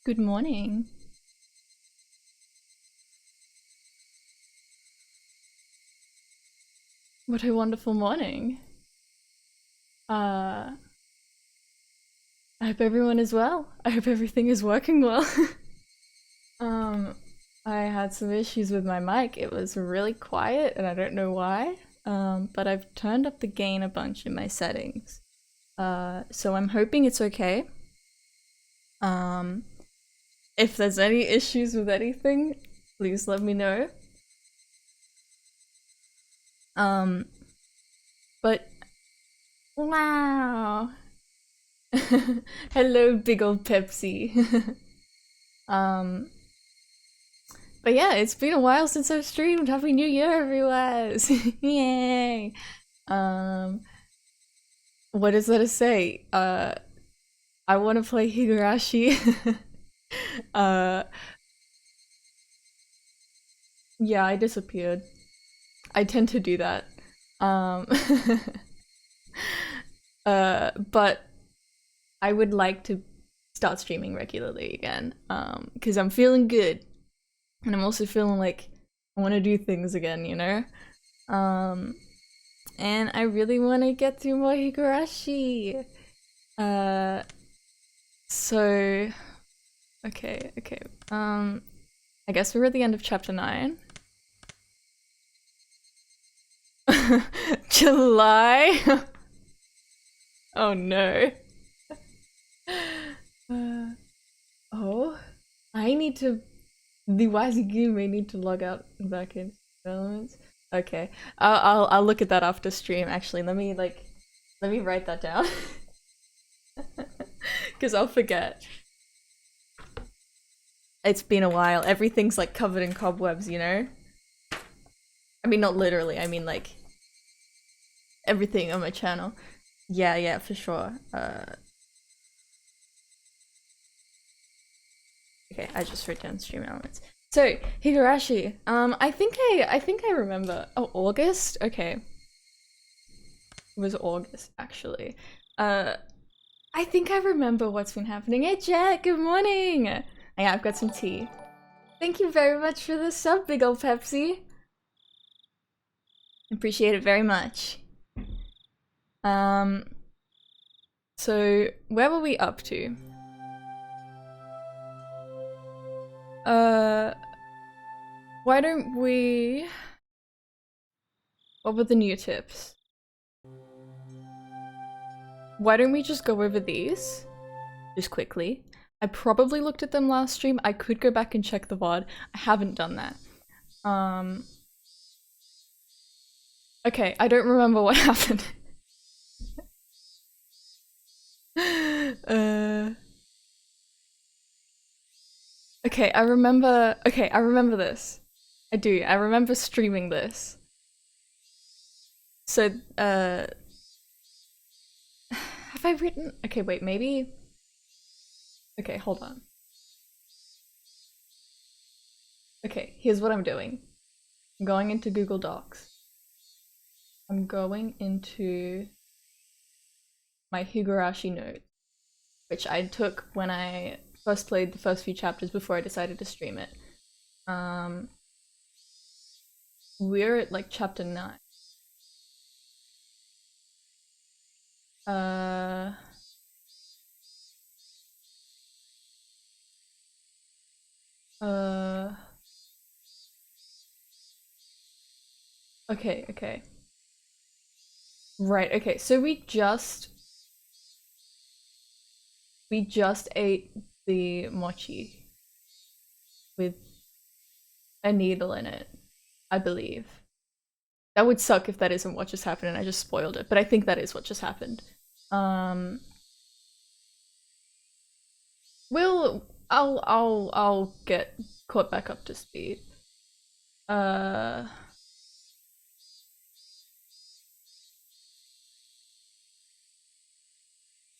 Good morning. What a wonderful morning. I hope everyone is well. I hope everything is working well. um, I had some issues with my mic. It was really quiet and I don't know why. But I've turned up the gain a bunch in my settings. So I'm hoping it's okay. If there's any issues with anything, please let me know. But wow. Hello, big old Pepsi. um, but yeah, it's been a while since I've streamed. Happy New Year, everyone! Yay! Um, what is there to say? I want to play Higurashi. uh, yeah, I disappeared. I tend to do that. Um, but I would like to start streaming regularly again. Because I'm feeling good. And I'm also feeling like I want to do things again, you know? And I really want to get through more Higurashi. So, okay. I guess we're at the end of chapter 9. July? Oh no. Oh, I need to. The Wazigu may need to log out and back in developments. Okay, I'll look at that after stream. Actually, let me write that down because I'll forget. It's been a while. Everything's like covered in cobwebs, you know. I mean, not literally. I mean like everything on my channel. Yeah, for sure. Okay, I just wrote down stream elements. So Higurashi. I think I remember. Oh, August. Okay, it was August actually. I think I remember what's been happening. Hey Jack, good morning! Yeah, I've got some tea. Thank you very much for the sub, big ol' Pepsi. Appreciate it very much. So where were we up to? Why don't we... What were the new tips? Why don't we just go over these? Just quickly. I probably looked at them last stream. I could go back and check the VOD. I haven't done that. Okay, I don't remember what happened. Okay, I remember this. I do. I remember streaming this. So, have I written? Okay, wait, maybe. Okay, hold on. Okay, here's what I'm doing. I'm going into Google Docs. I'm going into my Higurashi notes, which I took when I first played the first few chapters before I decided to stream it. We're at like chapter 9. Okay. Right, okay, so we just ate the mochi with a needle in it, I believe. That would suck if that isn't what just happened and I just spoiled it, but I think that is what just happened. I'll get caught back up to speed.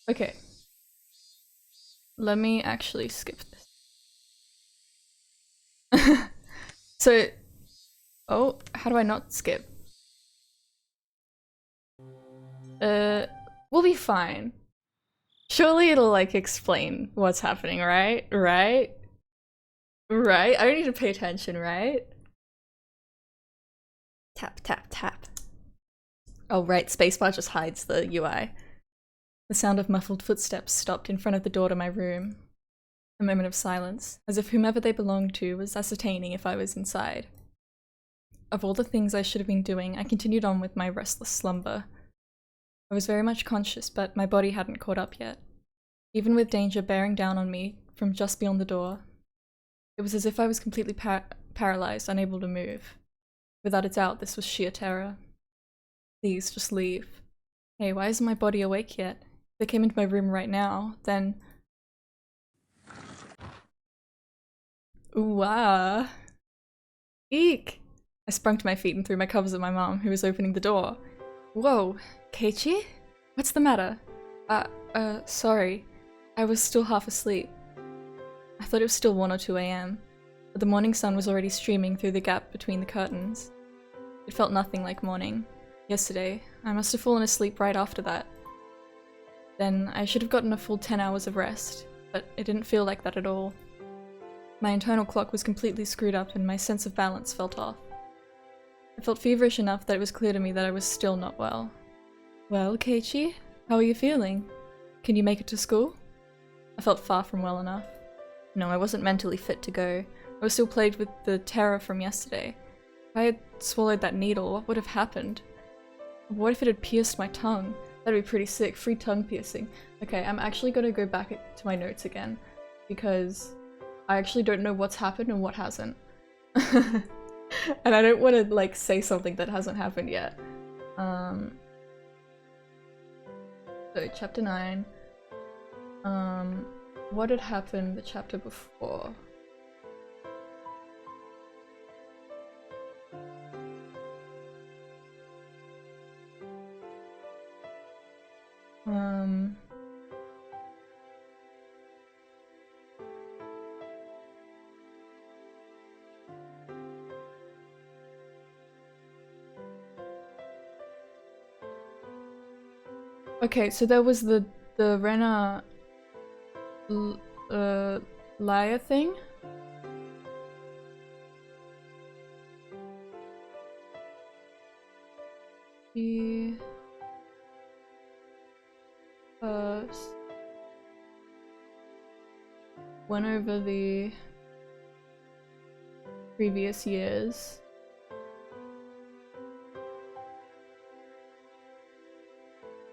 Okay. Let me actually skip this. So, oh, how do I not skip? We'll be fine. Surely it'll like explain what's happening, right? Right? Right? I don't need to pay attention, right? Tap, tap, tap. Oh, right, spacebar just hides the UI. The sound of muffled footsteps stopped in front of the door to my room. A moment of silence, as if whomever they belonged to was ascertaining if I was inside. Of all the things I should have been doing, I continued on with my restless slumber. I was very much conscious, but my body hadn't caught up yet. Even with danger bearing down on me from just beyond the door, it was as if I was completely paralyzed, unable to move. Without a doubt, this was sheer terror. Please, just leave. Hey, why isn't my body awake yet? If they came into my room right now, then... Ooh, ah. Eek! I sprung to my feet and threw my covers at my mom, who was opening the door. Whoa, Keiichi? What's the matter? Sorry. I was still half asleep. I thought it was still 1 or 2 a.m., but the morning sun was already streaming through the gap between the curtains. It felt nothing like morning. Yesterday, I must have fallen asleep right after that. Then I should have gotten a full 10 hours of rest, but it didn't feel like that at all. My internal clock was completely screwed up and my sense of balance felt off. I felt feverish enough that it was clear to me that I was still not well. Well, Keiichi, how are you feeling? Can you make it to school? I felt far from well enough. No, I wasn't mentally fit to go. I was still plagued with the terror from yesterday. If I had swallowed that needle, what would have happened? What if it had pierced my tongue? That'd be pretty sick. Free tongue piercing. Okay, I'm actually gonna go back to my notes again, because I actually don't know what's happened and what hasn't. And I don't want to like say something that hasn't happened yet. So chapter 9. What had happened the chapter before? Okay, so there was the Rena liar thing? He went over the previous years.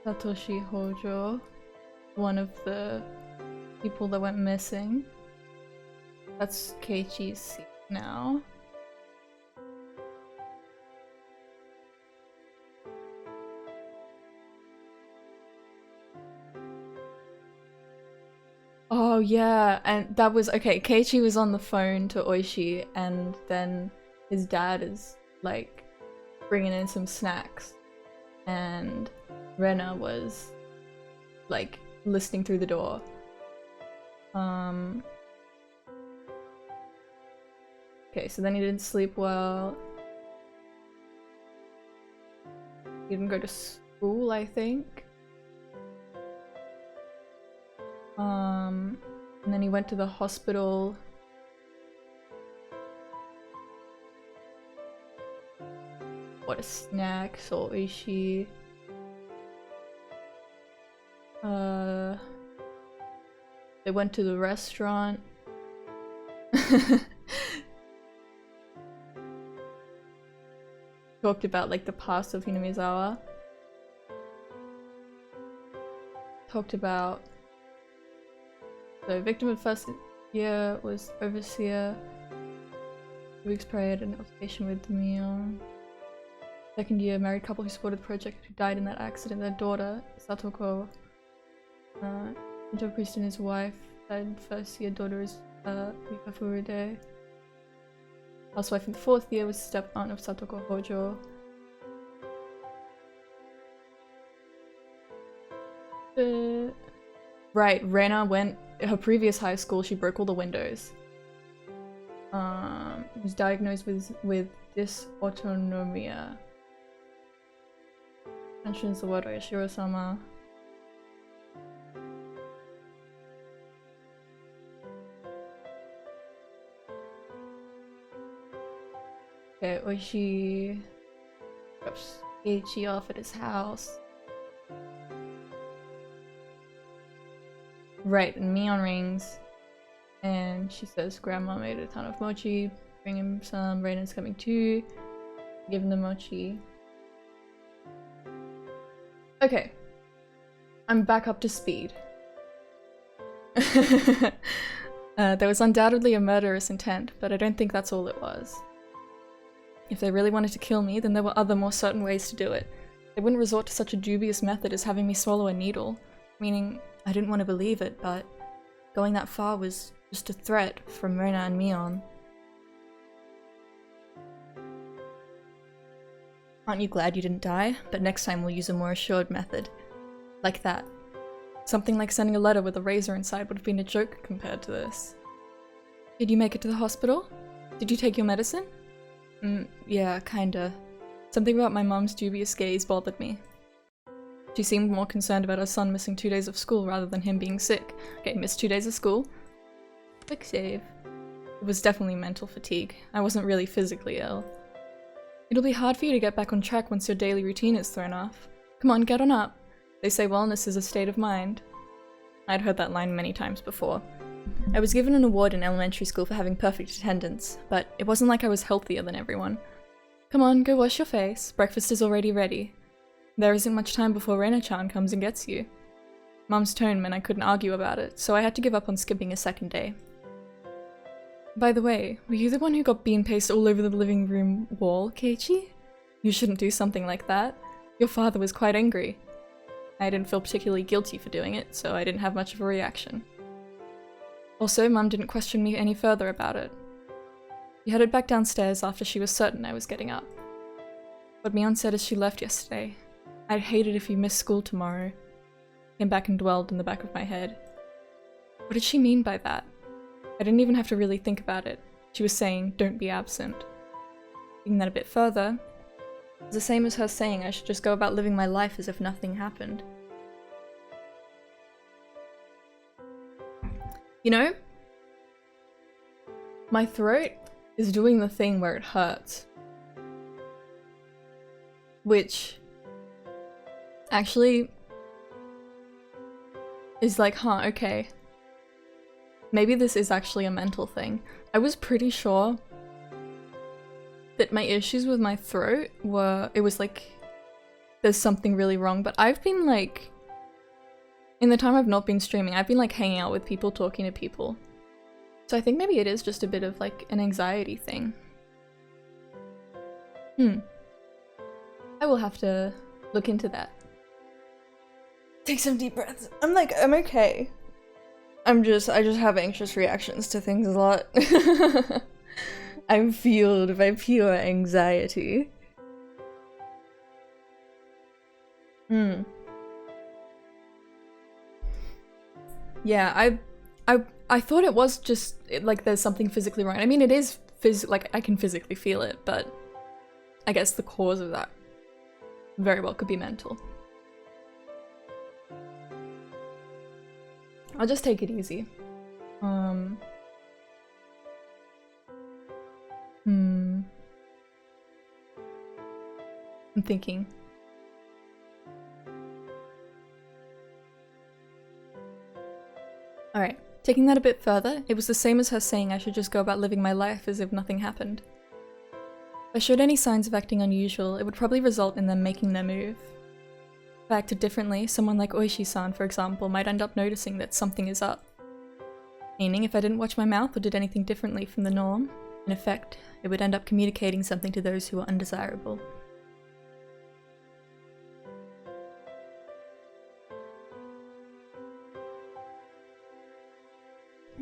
Satoshi Hojo, one of the people that went missing. That's Keiichi's seat now. Oh yeah, and that was okay. Keiichi was on the phone to Oishi, and then his dad is like bringing in some snacks, and Rena was like listening through the door. Okay, so then he didn't sleep well. He didn't go to school, I think. And then he went to the hospital. What a snack, so Oishi. They went to the restaurant. Talked about like the past of Hinamizawa. Talked about the victim of first year was overseer. 2 weeks prior to an altercation with the meal. Second year, married couple who supported the project who died in that accident. Their daughter, Satoko, Shinto priest and his wife, died first year. Daughter is Mika Furude. Housewife in the 4th year was step aunt of Satoko Hojo. Right, Rena went her previous high school. She broke all the windows. Was diagnosed with dysautonomia. Mentions the word Oyashiro-sama. Oishi drops Keiichi off at his house. Right, and Mion rings. And she says Grandma made a ton of mochi. Bring him some. Reiden's coming too. Give him the mochi. Okay. I'm back up to speed. There was undoubtedly a murderous intent, but I don't think that's all it was. If they really wanted to kill me, then there were other more certain ways to do it. They wouldn't resort to such a dubious method as having me swallow a needle. Meaning, I didn't want to believe it, but going that far was just a threat from Reina and Mion. Aren't you glad you didn't die? But next time we'll use a more assured method. Like that. Something like sending a letter with a razor inside would have been a joke compared to this. Did you make it to the hospital? Did you take your medicine? Yeah, kinda. Something about my mom's dubious gaze bothered me. She seemed more concerned about her son missing 2 days of school rather than him being sick. Okay, missed 2 days of school. Quick save. It was definitely mental fatigue. I wasn't really physically ill. It'll be hard for you to get back on track once your daily routine is thrown off. Come on, get on up. They say wellness is a state of mind. I'd heard that line many times before. I was given an award in elementary school for having perfect attendance, but it wasn't like I was healthier than everyone. Come on, go wash your face. Breakfast is already ready. There isn't much time before Reina-chan comes and gets you. Mum's tone meant I couldn't argue about it, so I had to give up on skipping a second day. By the way, were you the one who got bean paste all over the living room wall, Keiichi? You shouldn't do something like that. Your father was quite angry. I didn't feel particularly guilty for doing it, so I didn't have much of a reaction. Also, Mum didn't question me any further about it. She headed back downstairs after she was certain I was getting up. What Mion said as she left yesterday. I'd hate it if you missed school tomorrow. Came back and dwelled in the back of my head. What did she mean by that? I didn't even have to really think about it. She was saying, don't be absent. Taking that a bit further, it's the same as her saying I should just go about living my life as if nothing happened. You know? My throat is doing the thing where it hurts. Which actually is like, huh, okay. Maybe this is actually a mental thing. I was pretty sure that my issues with my throat were, it was like, there's something really wrong, but I've been like, in the time I've not been streaming, I've been like hanging out with people, talking to people. So I think maybe it is just a bit of like an anxiety thing. I will have to look into that. Take some deep breaths. I'm okay. I just have anxious reactions to things a lot. I'm fueled by pure anxiety. Yeah, I thought it was just like there's something physically wrong. I mean, it is like I can physically feel it, but I guess the cause of that very well could be mental. I'll just take it easy. I'm thinking. Alright, taking that a bit further, it was the same as her saying I should just go about living my life as if nothing happened. If I showed any signs of acting unusual, it would probably result in them making their move. If I acted differently, someone like Oishi-san, for example, might end up noticing that something is up. Meaning, if I didn't watch my mouth or did anything differently from the norm, in effect, it would end up communicating something to those who are undesirable.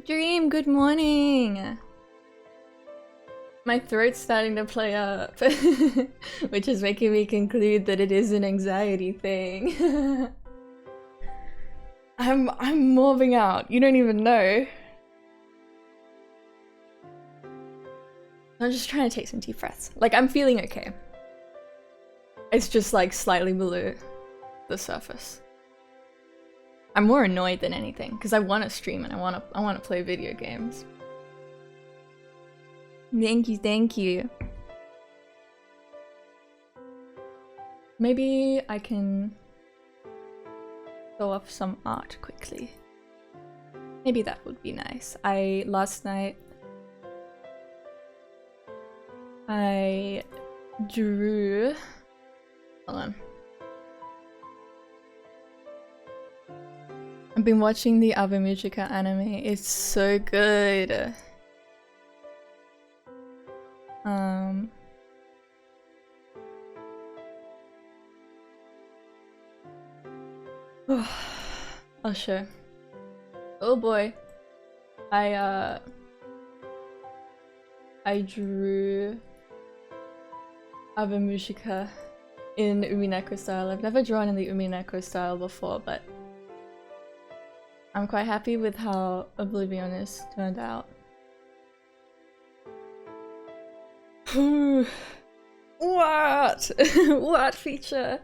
Dream, good morning! My throat's starting to play up, which is making me conclude that it is an anxiety thing. I'm mobbing out, you don't even know. I'm just trying to take some deep breaths. Like, I'm feeling okay. It's just like slightly below the surface. I'm more annoyed than anything, because I want to stream and I want to play video games. Thank you, thank you. Maybe I can show off some art quickly. Maybe that would be nice. Last night I drew. Hold on. I've been watching the havent anime. It's so good. I'll show. Oh boy. I drew havent in Umineko style. I've never drawn in the Umineko style before, but I'm quite happy with how Oblivionist turned out. What? What feature?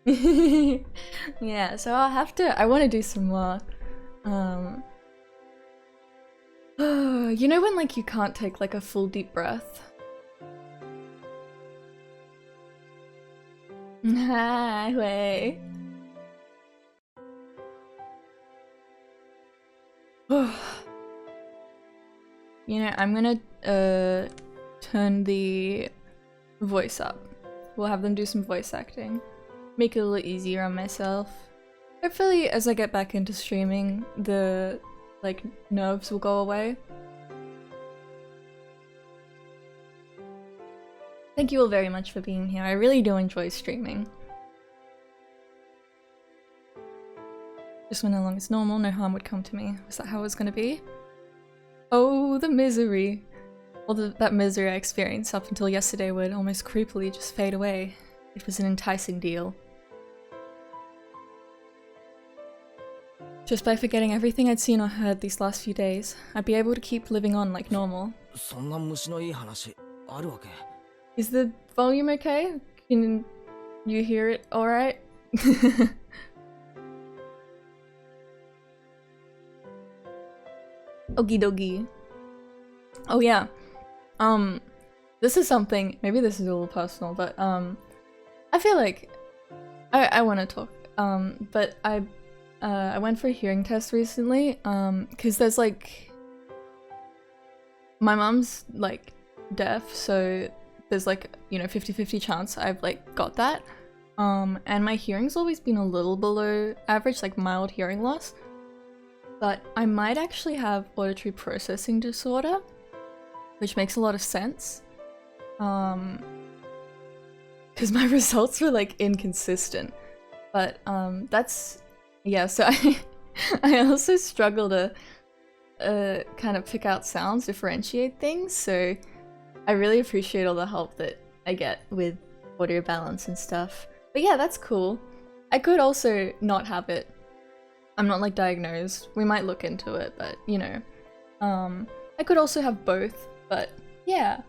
Yeah, so I'll have to. I want to do some more. You know when like you can't take like a full deep breath? Highway. You know, I'm gonna turn the voice up. We'll have them do some voice acting. Make it a little easier on myself. Hopefully, as I get back into streaming, the like nerves will go away. Thank you all very much for being here. I really do enjoy streaming. Just went along as normal, no harm would come to me. Was that how it was gonna be? Oh, the misery. Well, that misery I experienced up until yesterday would almost creepily just fade away. It was an enticing deal. Just by forgetting everything I'd seen or heard these last few days, I'd be able to keep living on like normal. Is the volume okay? Can you hear it alright? Okie dokie. Oh yeah. This is something, maybe this is a little personal, but I feel like I want to talk. But I went for a hearing test recently, because there's like, my mom's like deaf, so there's like, you know, 50-50 chance I've like got that. And my hearing's always been a little below average, like mild hearing loss. But I might actually have auditory processing disorder, which makes a lot of sense. Because my results were like inconsistent. But that's, yeah, so I also struggle to kind of pick out sounds, differentiate things, so I really appreciate all the help that I get with audio balance and stuff. But yeah, that's cool. I could also not have it. I'm not like diagnosed. We might look into it, but you know. I could also have both, but yeah.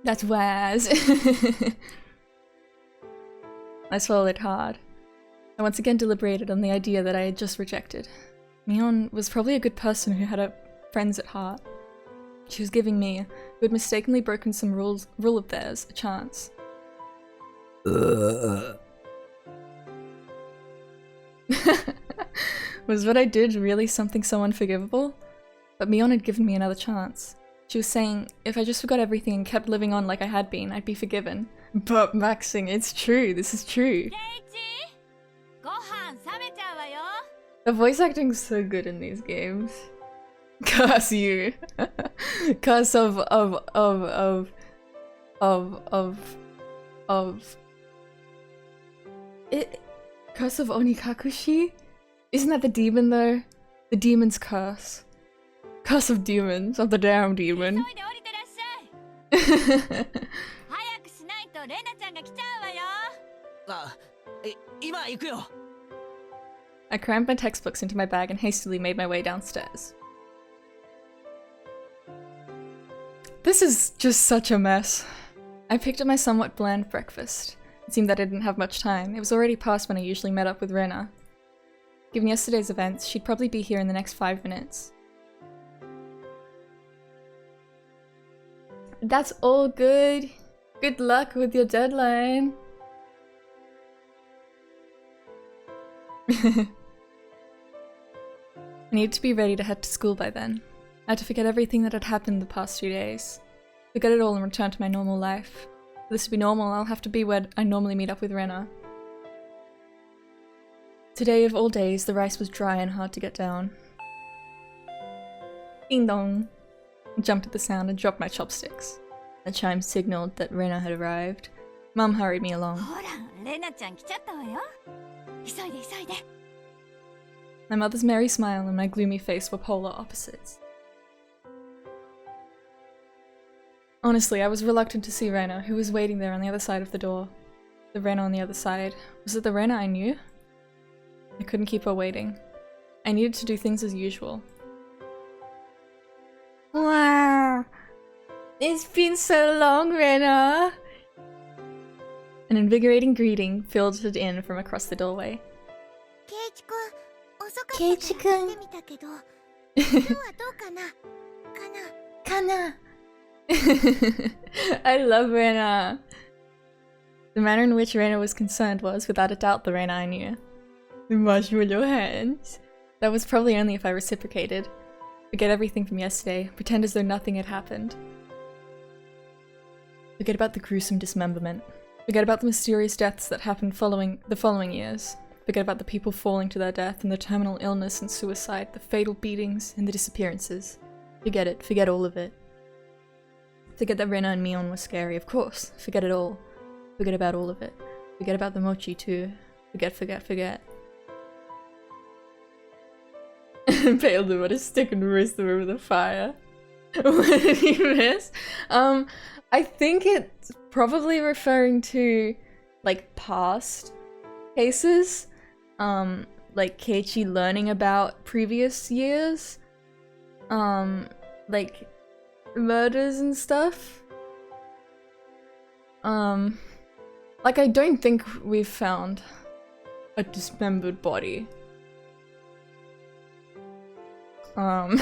That's Waz. I swallowed hard. I once again deliberated on the idea that I had just rejected. Mion was probably a good person who had friends at heart. She was giving me, who had mistakenly broken some rule of theirs, a chance. Was what I did really something so unforgivable? But Mion had given me another chance. She was saying, if I just forgot everything and kept living on like I had been, I'd be forgiven. But Maxing, it's true, this is true. The voice acting's so good in these games. Curse you. Curse of it. Curse of Onikakushi? Isn't that the demon though? The demon's curse. Curse of demons, of the damn demon. I crammed my textbooks into my bag and hastily made my way downstairs. This is just such a mess. I picked up my somewhat bland breakfast. It seemed that I didn't have much time. It was already past when I usually met up with Rena. Given yesterday's events, she'd probably be here in the next 5 minutes. That's all good. Good luck with your deadline. I needed to be ready to head to school by then. I had to forget everything that had happened the past 2 days. Forget it all and return to my normal life. For this to be normal, I'll have to be where I normally meet up with Rena. Today of all days, the rice was dry and hard to get down. Ding dong! I jumped at the sound and dropped my chopsticks. The chime signaled that Rena had arrived. Mum hurried me along. My mother's merry smile and my gloomy face were polar opposites. Honestly, I was reluctant to see Rena, who was waiting there on the other side of the door. The Rena on the other side. Was it the Rena I knew? I couldn't keep her waiting. I needed to do things as usual. Wow! It's been so long, Rena! An invigorating greeting filtered in from across the doorway. Keiichi-kun! Kana! I love Rena! The manner in which Rena was concerned was, without a doubt, the Rena I knew. Wash your hands. That was probably only if I reciprocated. Forget everything from yesterday. Pretend as though nothing had happened. Forget about the gruesome dismemberment. Forget about the mysterious deaths that happened the following years. Forget about the people falling to their death and the terminal illness and suicide, the fatal beatings and the disappearances. Forget it. Forget all of it. Forget that Rena and Mion were scary, of course. Forget it all. Forget about all of it. Forget about the mochi too. Forget, forget, forget. Impaled him on a stick and roasted him over the fire. What did he miss? I think it's probably referring to, like, past cases. Like Keiichi learning about previous years. Like, murders and stuff. Like, I don't think we've found a dismembered body. I'm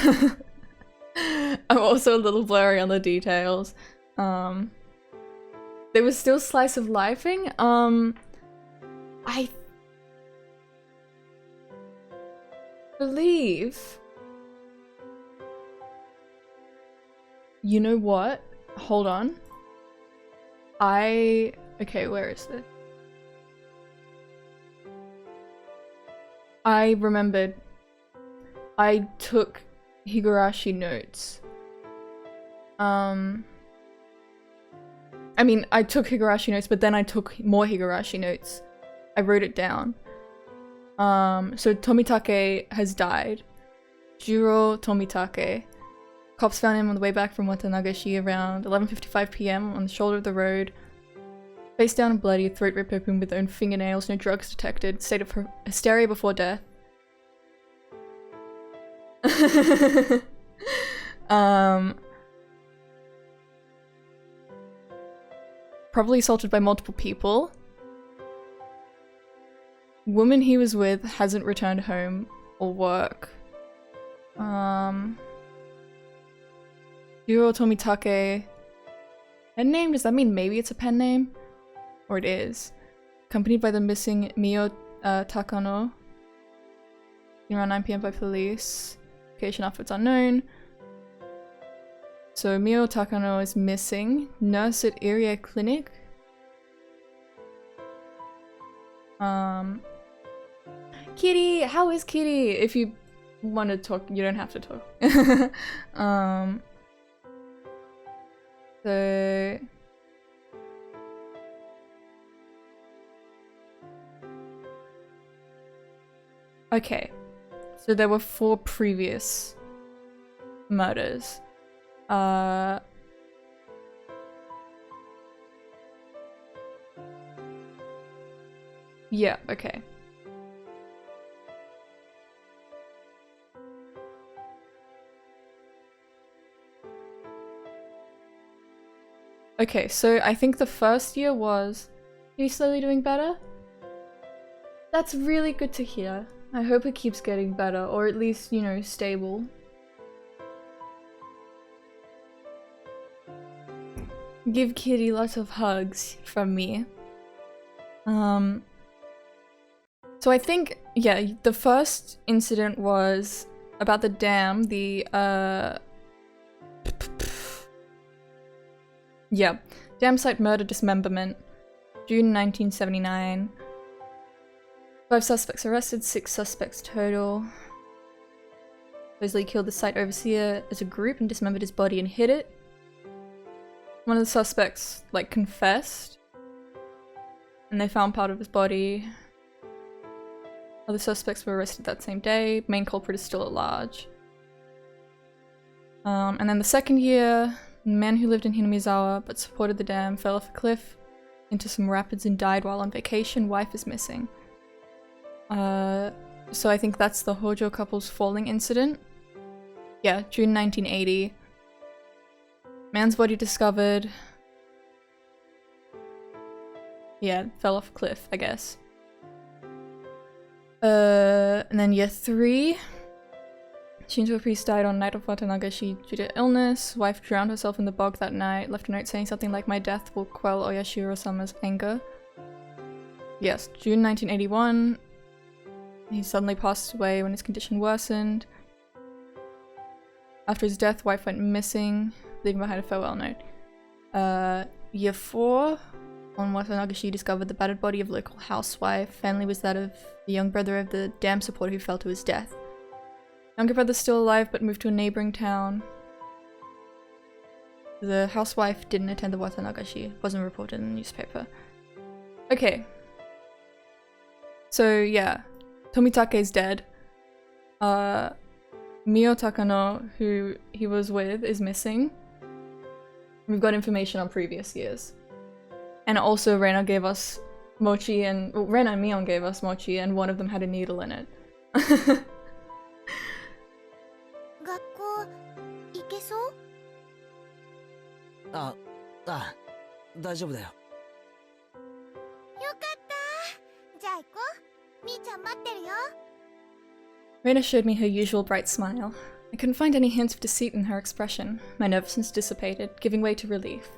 also a little blurry on the details. There was still slice of lifing. I believe. You know what? Hold on. Okay, where is this? I remembered. I took Higurashi notes. I mean, I took Higurashi notes, but then I took more Higurashi notes. I wrote it down. So Tomitake has died. Jiro Tomitake. Cops found him on the way back from Watanagashi around 11:55 p.m. on the shoulder of the road. Face down and bloody, throat ripped open with own fingernails, no drugs detected, state of hysteria before death. Probably assaulted by multiple people. Woman he was with hasn't returned home or work. Jiro Tomitake. Pen name? Does that mean maybe it's a pen name? Or it is. Accompanied by the missing Mio Takano. Around 9 p.m. by police. Location outfits unknown. So Mio Takano is missing. Nurse at Irie Clinic. Kitty! How is Kitty? If you want to talk, you don't have to talk. So... Okay. So there were 4 previous murders. Yeah, okay. Okay, so I think the first year was... Are you slowly doing better? That's really good to hear. I hope it keeps getting better, or at least, you know, stable. Give Kitty lots of hugs from me. So I think, yeah, the first incident was about the dam, yeah, dam site murder dismemberment, June 1979. 5 suspects arrested, 6 suspects total. Supposedly killed the site overseer as a group and dismembered his body and hid it. One of the suspects, like, confessed, and they found part of his body. Other suspects were arrested that same day. Main culprit is still at large. And then the second year, a man who lived in Hinamizawa but supported the dam fell off a cliff into some rapids and died while on vacation. Wife is missing. So I think that's the Hojo couple's falling incident. Yeah, June 1980. Man's body discovered. Yeah, fell off a cliff, I guess. And then year 3. Shinto priest died on night of Watanagashi due to illness. Wife drowned herself in the bog that night. Left a note saying something like, "My death will quell Oyashiro-sama's anger." Yes, June 1981. He suddenly passed away when his condition worsened. After his death, wife went missing, leaving behind a farewell note. Year 4. On Watanagashi discovered the battered body of local housewife. Family was that of the young brother of the dam supporter who fell to his death. Younger brother's still alive but moved to a neighboring town. The housewife didn't attend the Watanagashi. Wasn't reported in the newspaper. Okay. So yeah, Tomitake is dead. Mio Takano, who he was with, is missing. We've got information on previous years. And also Reina gave us mochi and... Well, Reina and Mion gave us mochi and one of them had a needle in it. Reina showed me her usual bright smile. I couldn't find any hints of deceit in her expression. My nervousness dissipated, giving way to relief.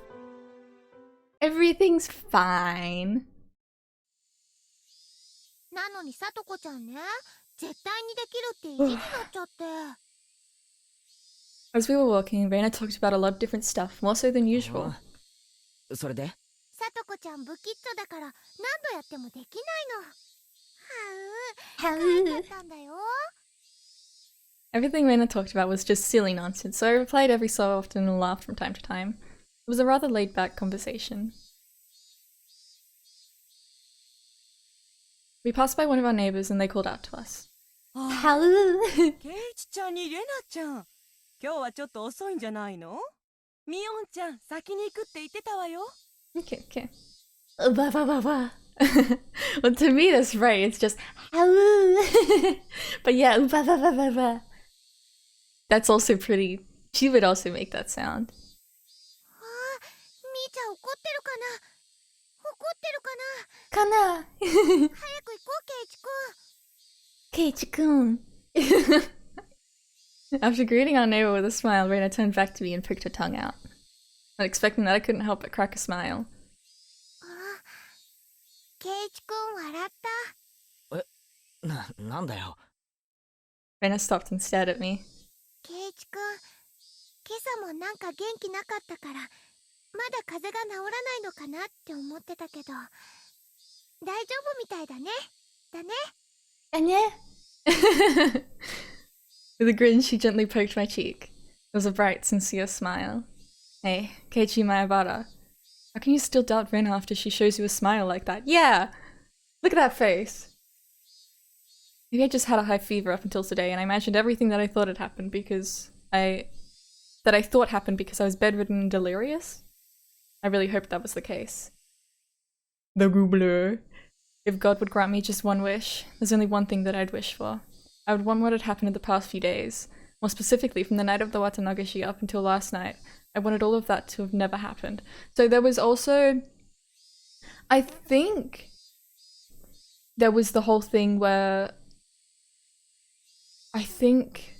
Everything's fine. As we were walking, Reina talked about a lot of different stuff, more so than usual. Everything Reina talked about was just silly nonsense, so I replied every so often and laughed from time to time. It was a rather laid-back conversation. We passed by one of our neighbors and they called out to us. Hello! Keiichi-chan ni Rena-chan. 今日はちょっと遅いんじゃないの? Mion-chan, 先に行くって言ってたわよ. Okay, okay. Blah, blah, blah, blah. Well, to me that's right, it's just hello. But yeah, blah, blah, blah, blah, blah. That's also pretty... She would also make that sound. Kana? Keiichi-kun. After greeting our neighbor with a smile, Reina turned back to me and pricked her tongue out. Not expecting that, I couldn't help but crack a smile. Reina stopped and stared at me. With a grin, she gently poked my cheek. It was a bright, sincere smile. Hey, Keiichi Mayabara. How can you still doubt Reina after she shows you a smile like that? Yeah! Look at that face! Maybe I just had a high fever up until today and I imagined everything that I thought had happened because I was bedridden and delirious. I really hoped that was the case. The Goubler. If God would grant me just one wish, there's only one thing that I'd wish for. I would want what had happened in the past few days. More specifically, from the night of the Watanagashi up until last night. I wanted all of that to have never happened. So there was also... I think... There was the whole thing where... I think...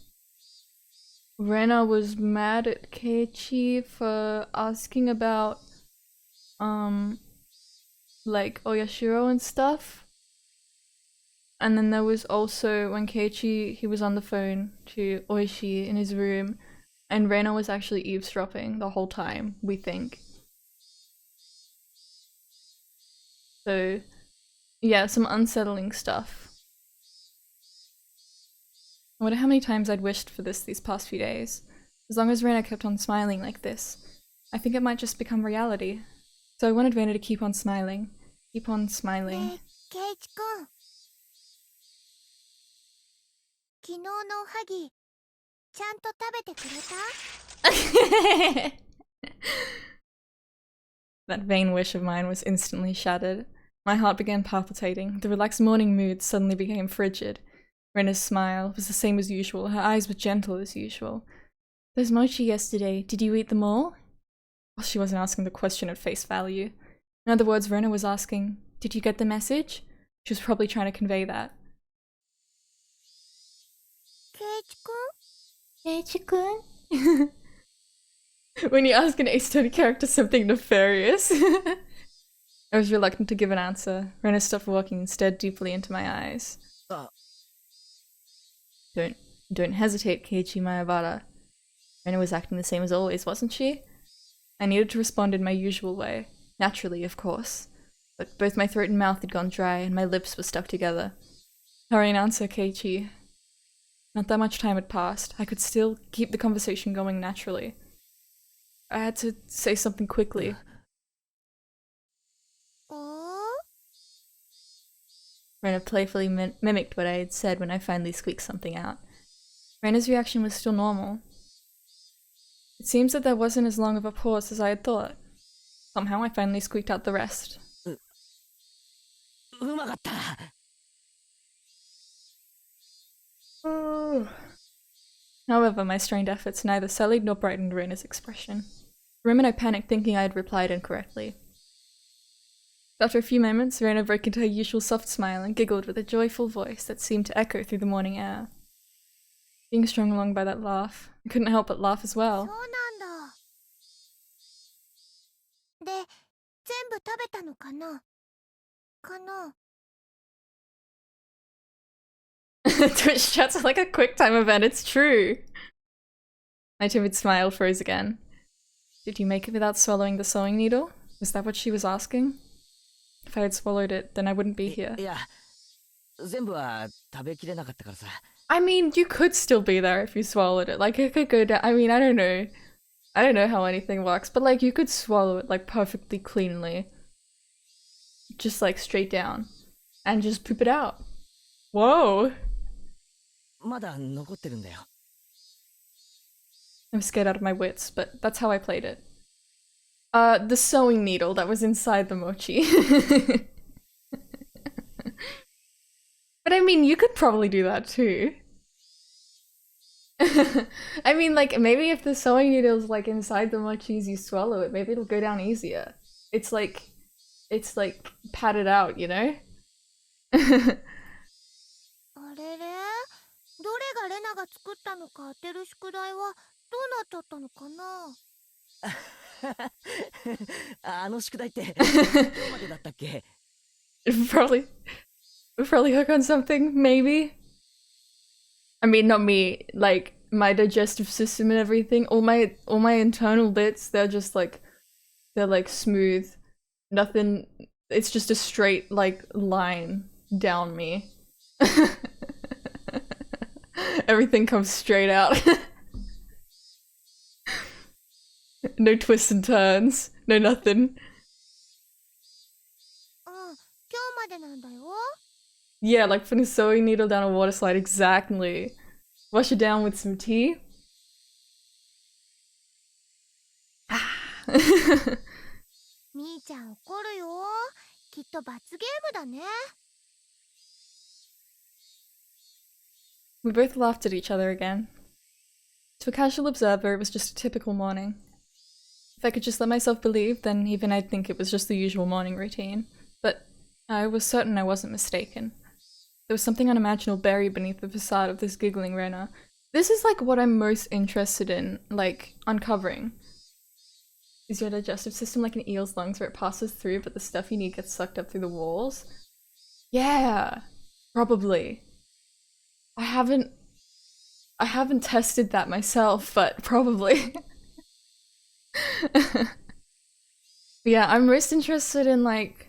Reina was mad at Keiichi for asking about like Oyashiro and stuff. And then there was also when Keiichi, he was on the phone to Oishi in his room, and Reina was actually eavesdropping the whole time, we think. So, yeah, some unsettling stuff. I wonder how many times I'd wished for this these past few days. As long as Reina kept on smiling like this, I think it might just become reality. So I wanted Reina to keep on smiling. Keep on smiling. ねえ、ケイチくん。昨日のおはぎ、ちゃんと食べてくれた？ That vain wish of mine was instantly shattered. My heart began palpitating. The relaxed morning mood suddenly became frigid. Rena's smile was the same as usual. Her eyes were gentle as usual. Those mochi yesterday, did you eat them all? Well, she wasn't asking the question at face value. In other words, Rena was asking, did you get the message? She was probably trying to convey that. ケイチくん？ Keiichi-kun? When you ask an Ace-Tony character something nefarious. I was reluctant to give an answer. Rena stopped walking and stared deeply into my eyes. Don't hesitate, Keiichi Mayabara. Rena was acting the same as always, wasn't she? I needed to respond in my usual way. Naturally, of course. But both my throat and mouth had gone dry, and my lips were stuck together. Hurry and answer, Keiichi. Not that much time had passed. I could still keep the conversation going naturally. I had to say something quickly. おー？ Rena playfully mimicked what I had said when I finally squeaked something out. Rena's reaction was still normal. It seems that there wasn't as long of a pause as I had thought. Somehow I finally squeaked out the rest. うまかった。However, my strained efforts neither sullied nor brightened Rena's expression. For a minute I panicked, thinking I had replied incorrectly. After a few moments, Rena broke into her usual soft smile and giggled with a joyful voice that seemed to echo through the morning air. Being strung along by that laugh, I couldn't help but laugh as そう well. なんだ。で、全部食べたのかな？かな？ Twitch chats are like a quick time event, it's true! My timid smile froze again. Did you make it without swallowing the sewing needle? Was that what she was asking? If I had swallowed it, then I wouldn't be here. いや、全部は食べきれなかったからさ。I mean, you could still be there if you swallowed it. Like, it could go down. I mean, I don't know. I don't know how anything works, but like, you could swallow it like perfectly cleanly. Just like straight down. And just poop it out. Whoa! まだ残ってるんだよ。I'm scared out of my wits, but that's how I played it. The sewing needle that was inside the mochi. But I mean, you could probably do that too. I mean, like, maybe if the sewing needle's like inside the mochis, you swallow it, maybe it'll go down easier. It's like padded out, you know? あれれ？どれがレナが作ったのか当てる宿題はどうなっちゃったのかな？あの宿題ってどこまでだったっけ？ probably hook on something, maybe. I mean, not me, like my digestive system and everything. All my internal bits, they're like smooth. Nothing. It's just a straight like line down me. Everything comes straight out. No twists and turns. No nothing. うん、今日までなんだよ。 Yeah, like putting a sewing needle down a water slide, exactly. Wash it down with some tea. みーちゃん怒るよ。きっと罰ゲームだね。 We both laughed at each other again. To a casual observer, it was just a typical morning. If I could just let myself believe, then even I'd think it was just the usual morning routine. But I was certain I wasn't mistaken. There was something unimaginable buried beneath the facade of this giggling Rena. This is like what I'm most interested in, like, uncovering. Is your digestive system like an eel's lungs where it passes through but the stuff you need gets sucked up through the walls? Yeah, probably. I haven't tested that myself, but probably. Yeah, I'm most interested in like,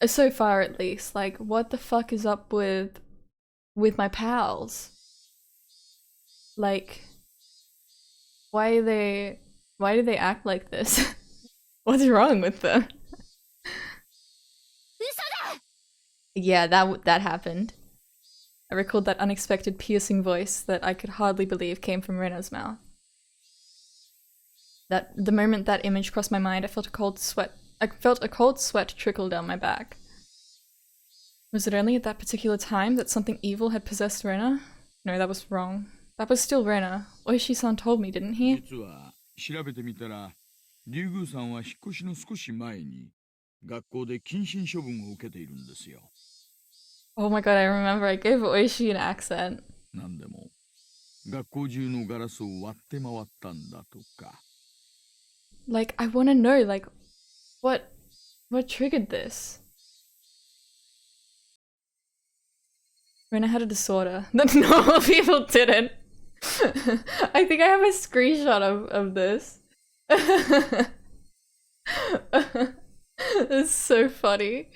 so far at least, like what the fuck is up with my pals? Like, why do they act like this? What's wrong with them? Yeah, that happened. I recalled that unexpected piercing voice that I could hardly believe came from Rena's mouth. That the moment that image crossed my mind, I felt a cold sweat trickle down my back. Was it only at that particular time that something evil had possessed Rena? No, that was wrong. That was still Rena. Oishi-san told me, didn't he? 実は調べてみたら、竜宮さんは引っ越しの少し前に学校で謹慎処分を受けているんですよ。Oh my god, I remember I gave Oishi an accent. なんでも学校中のガラスを割って回ったんだとか。Like, I want to know, like, what triggered this? Rena had a disorder that normal people didn't. I think I have a screenshot of this. It's so funny.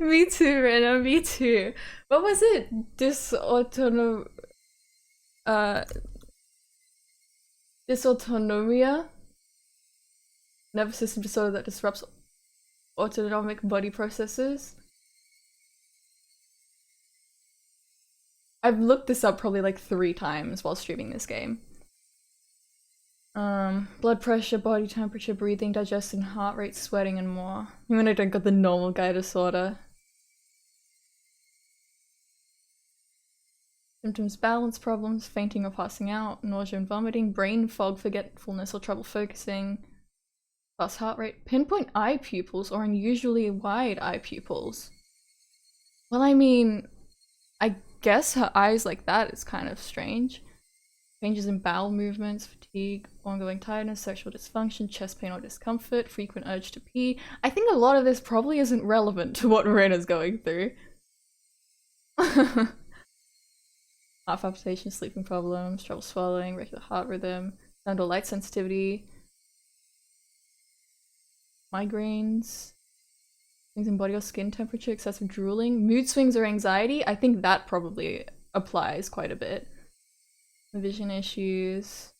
Me too, Rena, me too. What was it? Dysautonomia? Nervous system disorder that disrupts autonomic body processes. I've looked this up probably like 3 times while streaming this game. Blood pressure, body temperature, breathing, digestion, heart rate, sweating, and more. Even I don't got the normal guy disorder. Symptoms: balance problems, fainting or passing out, nausea and vomiting, brain fog, forgetfulness or trouble focusing, fast heart rate, pinpoint eye pupils or unusually wide eye pupils. Well, I mean, I guess her eyes like that is kind of strange. Changes in bowel movements, fatigue, ongoing tiredness, sexual dysfunction, chest pain or discomfort, frequent urge to pee. I think a lot of this probably isn't relevant to what Rena's going through. Heart palpitation, sleeping problems, trouble swallowing, regular heart rhythm, sound or light sensitivity, migraines, things in body or skin temperature, excessive drooling, mood swings or anxiety. I think that probably applies quite a bit. Vision issues.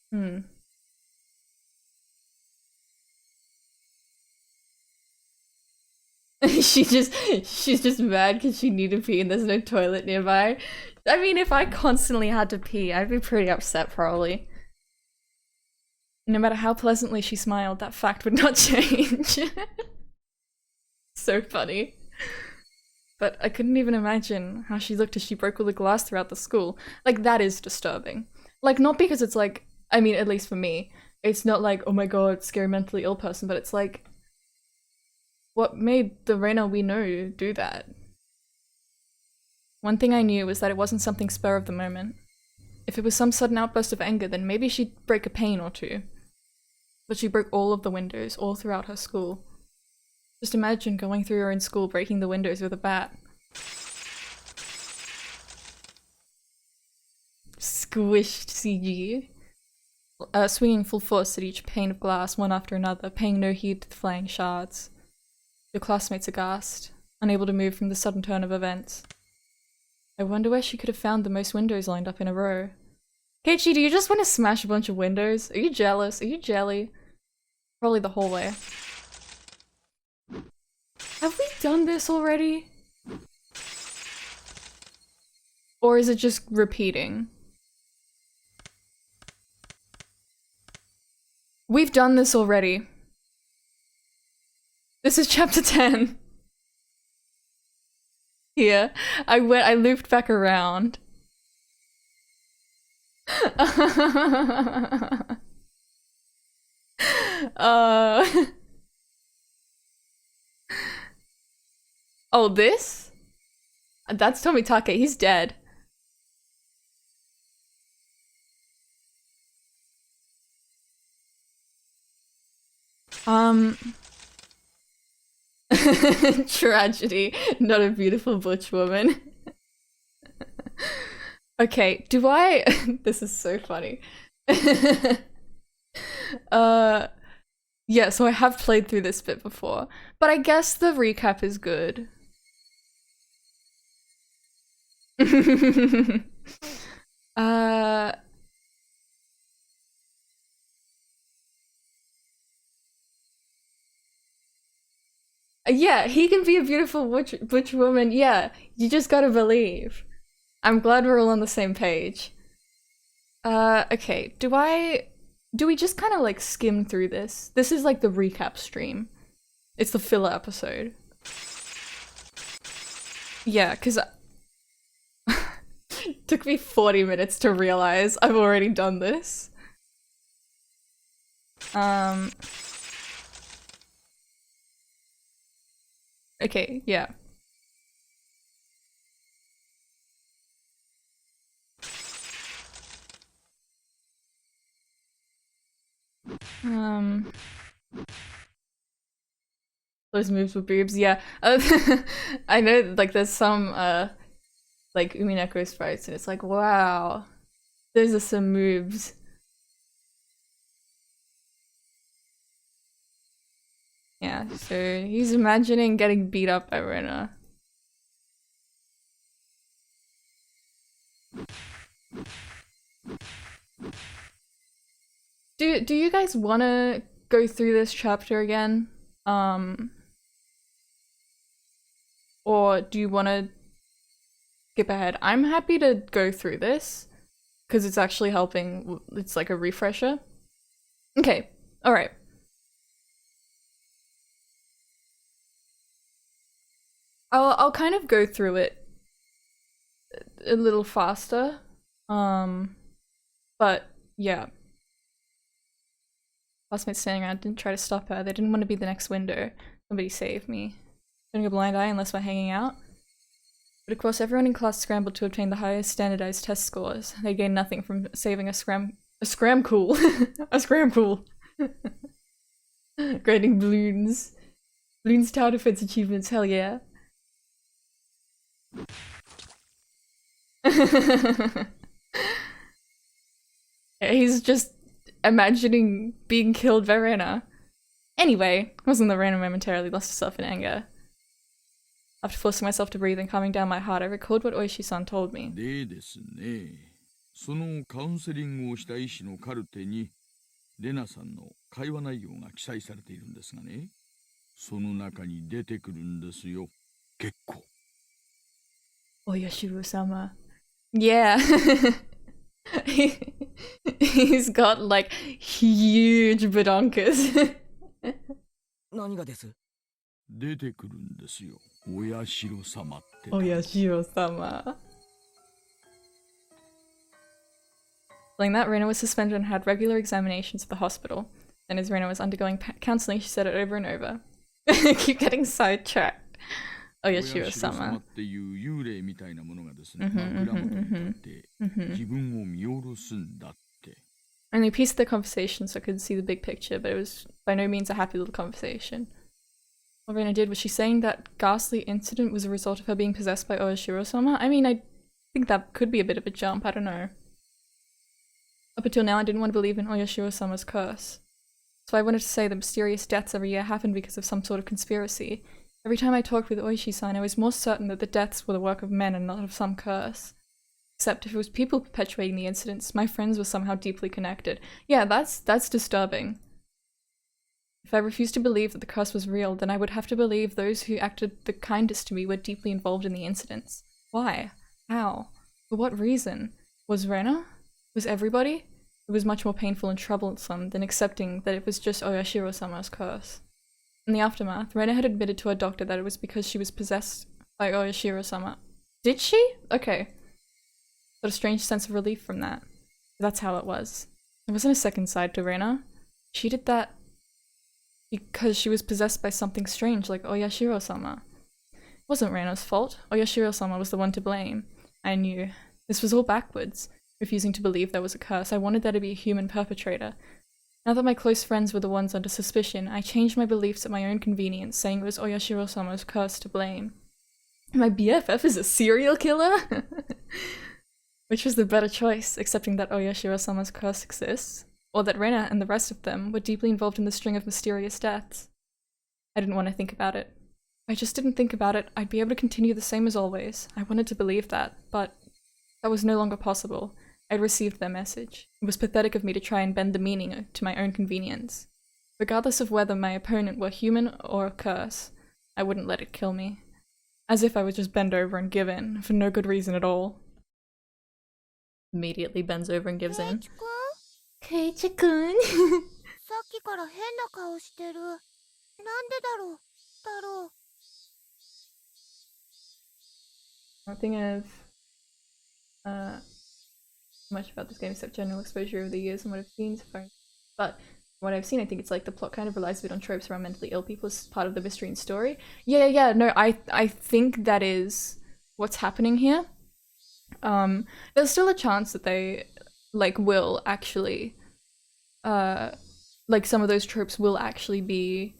she's just mad because she needed to pee and there's no toilet nearby. I mean, if I constantly had to pee, I'd be pretty upset probably. No matter how pleasantly she smiled, that fact would not change. So funny. But I couldn't even imagine how she looked as she broke all the glass throughout the school. Like, that is disturbing. Like, not because it's like, I mean, at least for me, it's not like, oh my god, scary mentally ill person, but it's like, what made the Rena we know do that? One thing I knew was that it wasn't something spur of the moment. If it was some sudden outburst of anger, then maybe she'd break a pane or two. But she broke all of the windows, all throughout her school. Just imagine going through her own school breaking the windows with a bat. Squished CG. Swinging full force at each pane of glass, one after another, paying no heed to the flying shards. Your classmates aghast, unable to move from the sudden turn of events. I wonder where she could have found the most windows lined up in a row. Keiichi, do you just want to smash a bunch of windows? Are you jealous? Are you jelly? Probably the hallway. Have we done this already? Or is it just repeating? We've done this already. This is chapter 10. Here, I looped back around. Oh, this? That's Tomitake, he's dead. Um, tragedy, not a beautiful butch woman. Okay, do I? This is so funny. Yeah, so I have played through this bit before, but I guess the recap is good. uh, yeah, he can be a beautiful butch woman. Yeah, you just gotta believe. I'm glad we're all on the same page. Okay, do we just kind of like skim through this? This is like the recap stream. It's the filler episode. Yeah, because it took me 40 minutes to realize I've already done this. Okay, yeah. Those moves with boobs, yeah. I know, like, there's some, like, Umineko sprites, and it's like, wow, those are some moves. Yeah, so he's imagining getting beat up by Rena. Do you guys want to go through this chapter again? Or do you want to skip ahead? I'm happy to go through this because it's actually helping. It's like a refresher. Okay, all right. I'll kind of go through it a little faster. But yeah. Classmates standing around didn't try to stop her. They didn't want to be the next window. Somebody save me. Turning a blind eye unless we're hanging out. But of course, everyone in class scrambled to obtain the highest standardized test scores. They gained nothing from saving a scramcool. A scramcool. Grading balloons. Balloons tower defense achievements, hell yeah. He's just imagining being killed by Rena. Anyway, it wasn't that Rena momentarily lost herself in anger. After forcing myself to breathe and calming down my heart, I recalled what Oishi-san told me. でですね、そのカウンセリングをした医師のカルテに、レナさんの会話内容が記載されているんですがね、その中に出てくるんですよ、結構。Oyashiro-sama. Yeah. He's got like huge badonkers. 何がです？出てくるんですよ、親代様って。Oyashiro-sama. Following that, Rena was suspended and had regular examinations at the hospital. Then as Rena was undergoing counseling, she said it over and over. Keep getting sidetracked. Oyashiro-sama. っていう幽霊みたいなものがですね、枕元に立って自分を見下ろすんだって。Only a piece of the conversation so I could see the big picture, but it was by no means a happy little conversation. What Rena did, was she saying that ghastly incident was a result of her being possessed by Oyashiro-sama? I mean, I think that could be a bit of a jump, I don't know. Up until now, I didn't want to believe in Oyashiro-sama's curse. So I wanted to say the mysterious deaths every year happened because of some sort of conspiracy. Every time I talked with Oishi-san, I was more certain that the deaths were the work of men and not of some curse. Except if it was people perpetuating the incidents, my friends were somehow deeply connected. Yeah, that's disturbing. If I refused to believe that the curse was real, then I would have to believe those who acted the kindest to me were deeply involved in the incidents. Why? How? For what reason? Was Rena? Was everybody? It was much more painful and troublesome than accepting that it was just Oyashiro-sama's curse. In the aftermath, Rena had admitted to her doctor that it was because she was possessed by Oyashiro-sama. Did she? Okay. Got a strange sense of relief from that. That's how it was. There wasn't a second side to Rena. She did that because she was possessed by something strange like Oyashiro-sama. It wasn't Rena's fault. Oyashiro-sama was the one to blame. I knew. This was all backwards. Refusing to believe there was a curse. I wanted there to be a human perpetrator. Now that my close friends were the ones under suspicion, I changed my beliefs at my own convenience, saying it was Oyashiro-sama's curse to blame. My BFF is a serial killer? Which was the better choice, accepting that Oyashiro-sama's curse exists, or that Rena and the rest of them were deeply involved in the string of mysterious deaths? I didn't want to think about it. If I just didn't think about it, I'd be able to continue the same as always. I wanted to believe that, but that was no longer possible. I'd received their message. It was pathetic of me to try and bend the meaning to my own convenience. Regardless of whether my opponent were human or a curse, I wouldn't let it kill me. As if I would just bend over and give in, for no good reason at all. Immediately bends over and gives in. ケイチくん Keiichi-kun! さっきから変な顔してる。なんでだろう太郎。 Nothing of much about this game except general exposure over the years and what I've seen so far. But from what I've seen, I think it's like the plot kind of relies a bit on tropes around mentally ill people as part of the mystery and story. Yeah, no, I think that is what's happening here. There's still a chance that they like will actually like some of those tropes will actually be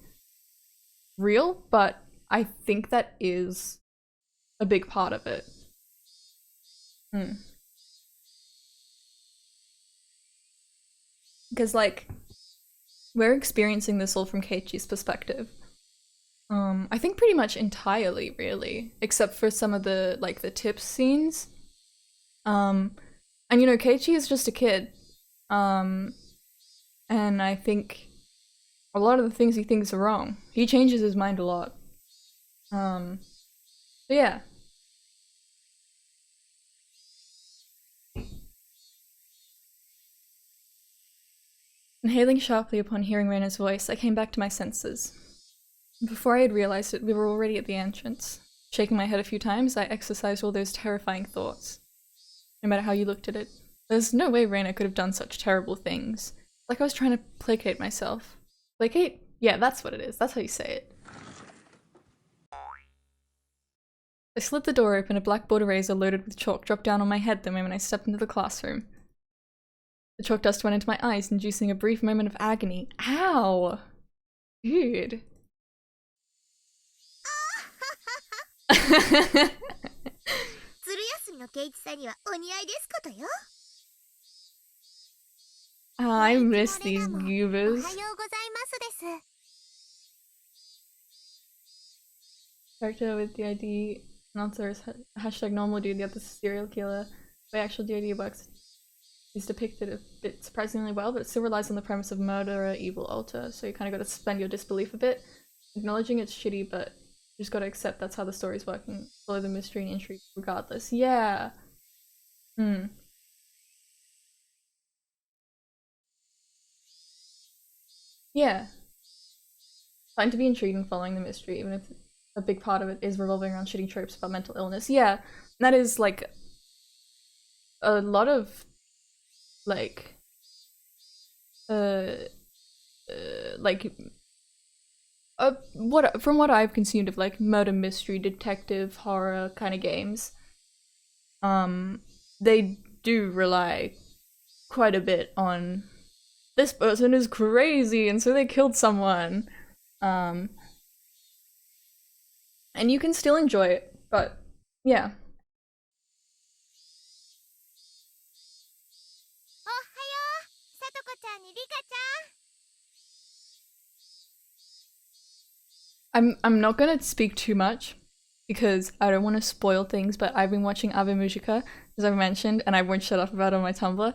real, but I think that is a big part of it. Because like we're experiencing this all from Keiichi's perspective. I think pretty much entirely, really, except for some of the like the tips scenes. And you know, Keiichi is just a kid. And I think a lot of the things he thinks are wrong. He changes his mind a lot. But yeah. Inhaling sharply upon hearing Reina's voice, I came back to my senses. Before I had realized it, we were already at the entrance. Shaking my head a few times, I exorcised all those terrifying thoughts. No matter how you looked at it, there's no way Reina could have done such terrible things. Like I was trying to placate myself. Placate? Yeah, that's what it is. That's how you say it. I slid the door open, a blackboard eraser loaded with chalk dropped down on my head the moment I stepped into the classroom. The chalk dust went into my eyes, inducing a brief moment of agony. Ow! Dude. 鶴休みのケイチさんにはお似合いですことよ。 I miss ケイチ these のレナもおは goobers. ようございますです。 Character with the ID announcer is hashtag normal dude, the other serial killer. The way actual DID works is depicted a bit surprisingly well, but it still relies on the premise of murderer, evil alter, so you kind of got to suspend your disbelief a bit. Acknowledging it's shitty, but you just got to accept that's how the story's working. Follow the mystery and intrigue regardless. Yeah! Yeah. Fine to be intrigued and following the mystery, even if a big part of it is revolving around shitty tropes about mental illness. Yeah, that is like a lot of like what from what I've consumed of like murder mystery, detective, horror kind of games, they do rely quite a bit on this person is crazy and so they killed someone. And you can still enjoy it, but yeah. おはよう。さとこちゃんにリカちゃん。 I'm not gonna speak too much because I don't want to spoil things, but I've been watching Ave Musica, as I've mentioned, and I won't shut up about it on my Tumblr.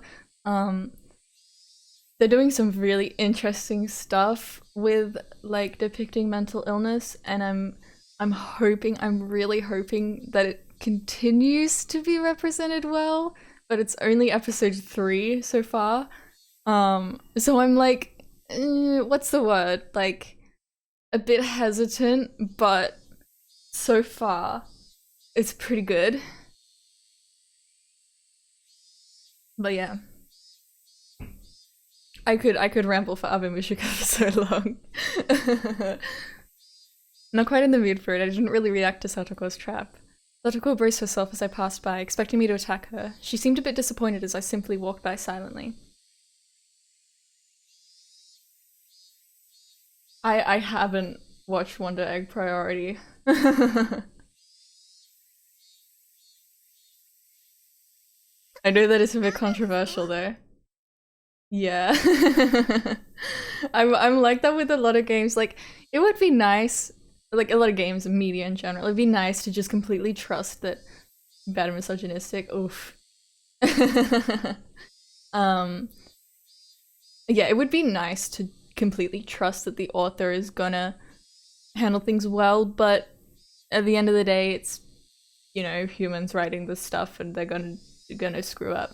They're doing some really interesting stuff with like depicting mental illness, and I'm really hoping that it continues to be represented well, but it's only episode 3 so far. So I'm like, what's the word? Like, a bit hesitant, but so far, it's pretty good. But yeah. I could ramble for Ave Musica for so long. Not quite in the mood for it, I didn't really react to Satoko's trap. Satoko braced herself as I passed by, expecting me to attack her. She seemed a bit disappointed as I simply walked by silently. I haven't watched Wonder Egg Priority. I know that it's a bit controversial though. Yeah. I'm like that with a lot of games. Like it would be nice, like a lot of games and media in general, it'd be nice to just completely trust that bad and misogynistic. Oof. um yeah, it would be nice to completely trust that the author is gonna handle things well, but at the end of the day it's, you know, humans writing this stuff and they're gonna screw up.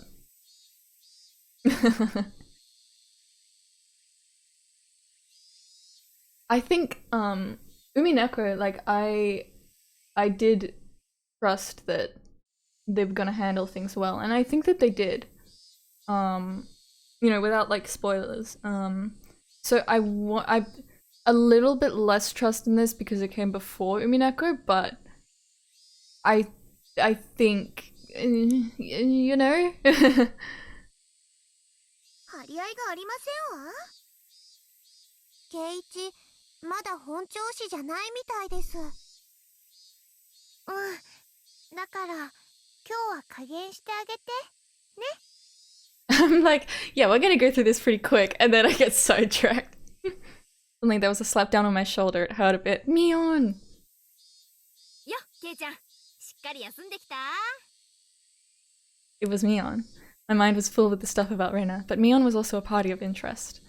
I think Umineko, like I did trust that they were gonna handle things well, and I think that they did. You know, without like spoilers. So I a little bit less trust in this because it came before Umineko, but I think you know. 張り合いがありませんわ。圭一、まだ本調子じゃないみたいです。だから、今日は加減してあげて、ね。I'm like, yeah, we're gonna go through this pretty quick, and then I get sidetracked. Suddenly there was a slap down on my shoulder, it hurt a bit. Mion! よ、ケイちゃん、しっかり休んできた？ It was Mion. My mind was full with the stuff about Rena, but Mion was also a party of interest.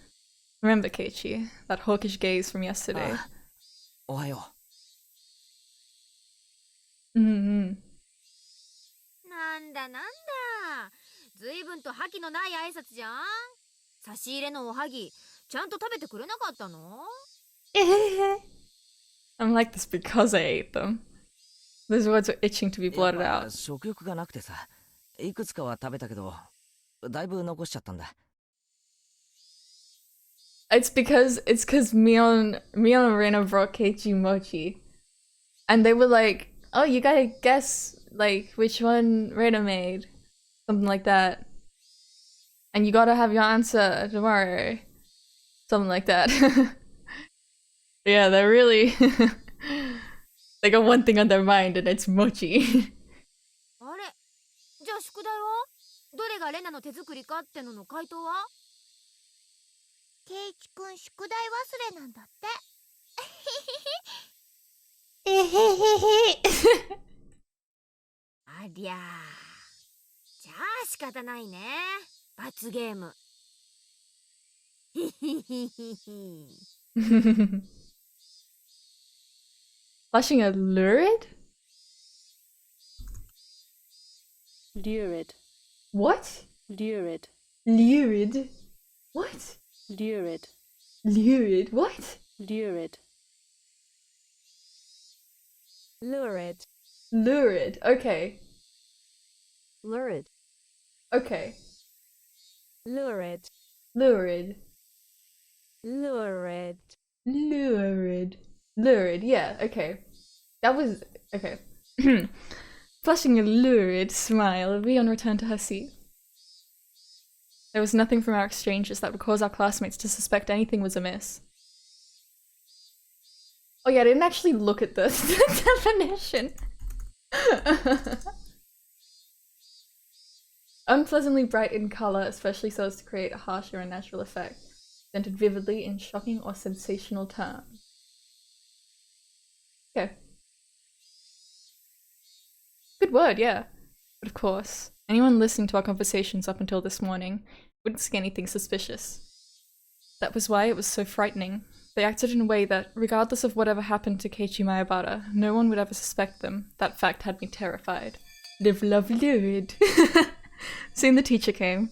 Remember, Keiichi, that hawkish gaze from yesterday. おはよ Mm-hmm. なんだなんだ。ずいぶんと覇気のない挨拶じゃん。差し入れのおはぎ、ちゃんと食べてくれなかったの？ I'm like this because I ate them. Those words were itching to be う。やっ blotted ぱ out. 食欲がなくてさ、いくつかは食べたけど、だいぶ残しちゃったんだ。It's because Mion and Rena brought Keiichi mochi. And they were like, oh, you gotta guess like which one Rena made. Something like that. And you gotta have your answer tomorrow. Something like that. Yeah, they're really they got one thing on their mind and it's mochi. あれ、じゃあ宿題は？どれがレナの手作りかってのの回答は？ケイチくん宿題忘れなんだって。ありゃー。じゃあ仕方ないね。罰ゲーム。ひひひひひ。Flashing a lurid? Lurid. What? Lurid. Lurid? What? Lurid. Lurid? What? Lurid. Lurid. Lurid. Okay. Lurid. Okay. Lurid. Lurid. Lurid. Lurid. Lurid. Yeah, okay. That was... okay. Flashing a lurid smile, Leon returned to her seat. There was nothing from our exchanges that would cause our classmates to suspect anything was amiss. Oh yeah, I didn't actually look at the definition. Unpleasantly bright in color, especially so as to create a harsh or unnatural effect. Presented vividly in shocking or sensational terms. Okay. Good word, yeah. But of course, anyone listening to our conversations up until this morning wouldn't see anything suspicious. That was why it was so frightening. They acted in a way that, regardless of whatever happened to Keiichi Mayabara, no one would ever suspect them. That fact had me terrified. Live, love, lurid. Soon the teacher came.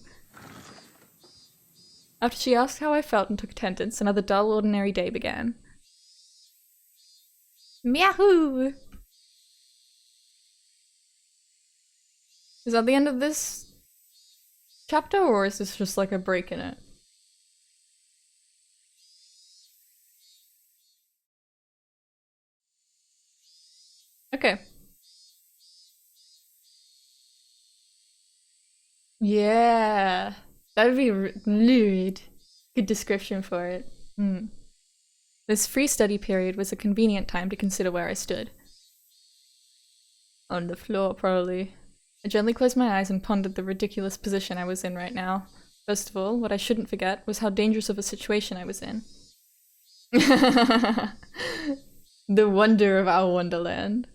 After she asked how I felt and took attendance, another dull, ordinary day began. Meow! Is that the end of this chapter, or is this just like a break in it? Okay. Yeah, that'd be lurid. Good description for it. This free study period was a convenient time to consider where I stood. On the floor, probably. I gently closed my eyes and pondered the ridiculous position I was in right now. First of all, what I shouldn't forget was how dangerous of a situation I was in. The wonder of our wonderland.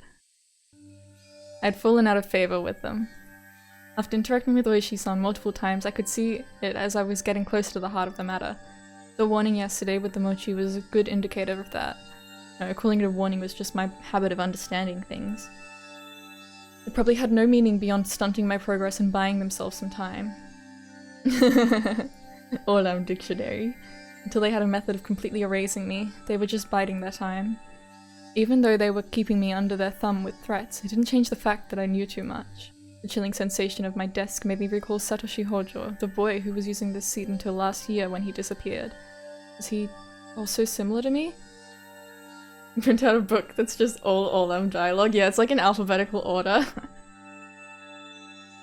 I'd fallen out of favor with them. After interacting with Oishi-san multiple times, I could see it as I was getting closer to the heart of the matter. The warning yesterday with the mochi was a good indicator of that. No, calling it a warning was just my habit of understanding things. It probably had no meaning beyond stunting my progress and buying themselves some time. Olam Dictionary. Until they had a method of completely erasing me, they were just biding their time. Even though they were keeping me under their thumb with threats, it didn't change the fact that I knew too much. The chilling sensation of my desk made me recall Satoshi Hojo, the boy who was using this seat until last year when he disappeared. Was he also similar to me? Print out a book that's just all them dialogue. Yeah, it's like in alphabetical order.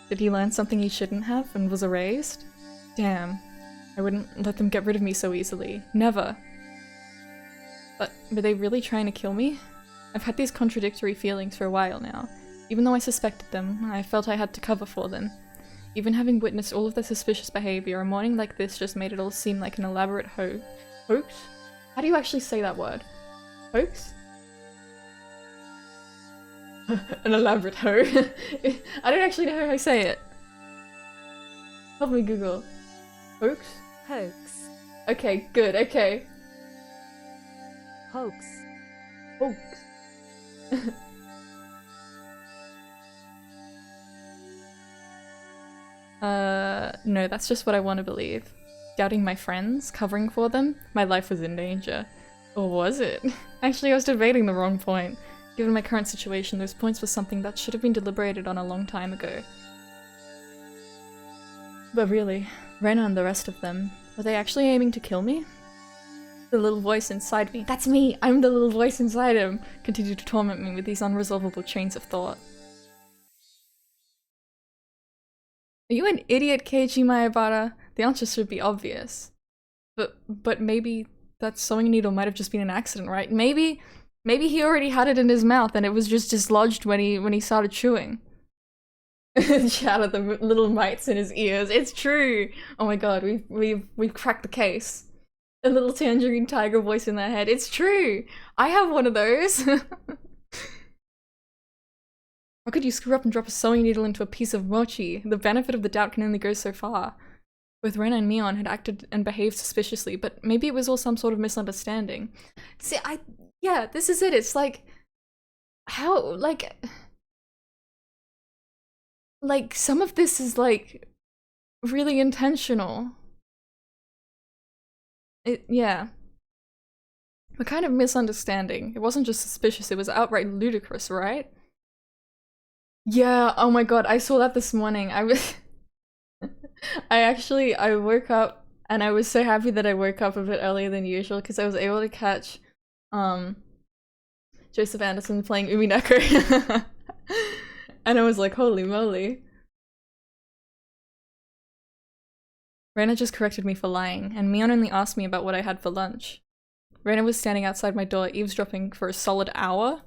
Did he learn something he shouldn't have and was erased? Damn. I wouldn't let them get rid of me so easily. Never. But were they really trying to kill me? I've had these contradictory feelings for a while now. Even though I suspected them, I felt I had to cover for them. Even having witnessed all of their suspicious behavior, a morning like this just made it all seem like an elaborate hoax? How do you actually say that word? Hoax? An elaborate hoax? I don't actually know how I say it. Help me Google. Hoax? Hoax. Okay, good, okay. Hoax. Hoax. No, that's just what I want to believe. Doubting my friends, covering for them, my life was in danger. Or was it? Actually, I was debating the wrong point. Given my current situation, those points were something that should have been deliberated on a long time ago. But really, Rena and the rest of them, were they actually aiming to kill me? The little voice inside me, that's me! I'm the little voice inside him! Continued to torment me with these unresolvable chains of thought. Are you an idiot, Keiichi Maebara? The answer should be obvious. But maybe that sewing needle might have just been an accident, right? Maybe he already had it in his mouth and it was just dislodged when he started chewing. Shout at the little mites in his ears. It's true! Oh my god, we've cracked the case. A little tangerine tiger voice in their head. It's true! I have one of those! How could you screw up and drop a sewing needle into a piece of mochi? The benefit of the doubt can only go so far. Both Rena and Neon had acted and behaved suspiciously, but maybe it was all some sort of misunderstanding. See, yeah, this is it. It's like, how, like some of this is like really intentional. Yeah. A kind of misunderstanding. It wasn't just suspicious, it was outright ludicrous, right? Yeah, oh my god, I saw that this morning. I woke up and I was so happy that I woke up a bit earlier than usual because I was able to catch Joseph Anderson playing Umineko. And I was like, holy moly. Rena just corrected me for lying, and Mion only asked me about what I had for lunch. Rena was standing outside my door eavesdropping for a solid hour.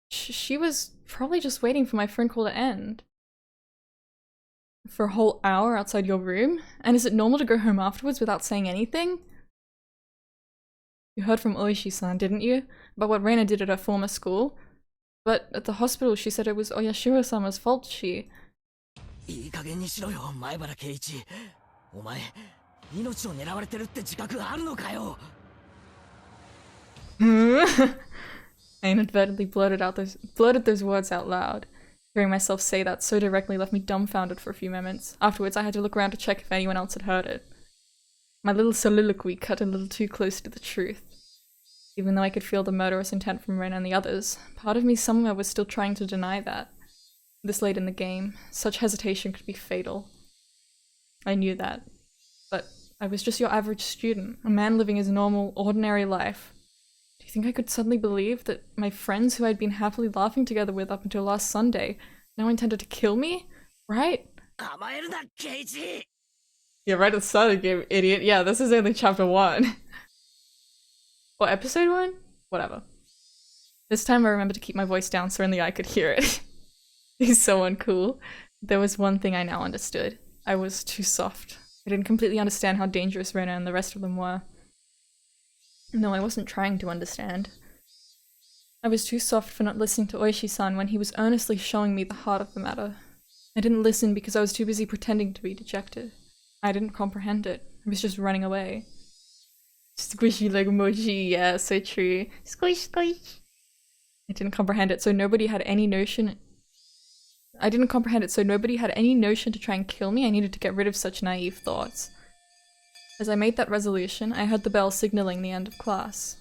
She was probably just waiting for my phone call to end. For a whole hour outside your room? And is it normal to go home afterwards without saying anything? You heard from Oishi-san, didn't you? About what Reina did at her former school? But at the hospital she said it was Oyashiro-sama's fault. I inadvertently blurted those words out loud. Hearing myself say that so directly left me dumbfounded for a few moments. Afterwards, I had to look around to check if anyone else had heard it. My little soliloquy cut a little too close to the truth. Even though I could feel the murderous intent from Ren and the others, part of me somewhere was still trying to deny that. This late in the game, such hesitation could be fatal. I knew that. But I was just your average student, a man living his normal, ordinary life. Do you think I could suddenly believe that my friends who I'd been happily laughing together with up until last Sunday now intended to kill me? Right? Yeah, right at the start of the game, idiot. Yeah, this is only chapter 1. Or episode 1? Whatever. This time I remember to keep my voice down so only I could hear it. He's so uncool. There was one thing I now understood. I was too soft. I didn't completely understand how dangerous Rena and the rest of them were. No, I wasn't trying to understand. I was too soft for not listening to Oishi-san when he was earnestly showing me the heart of the matter. I didn't listen because I was too busy pretending to be dejected. I didn't comprehend it. I was just running away. Squishy like emoji, yeah, so true. Squish, squish. I didn't comprehend it, so nobody had any notion. I didn't comprehend it, so nobody had any notion to try and kill me. I needed to get rid of such naive thoughts. As I made that resolution, I heard the bell signaling the end of class.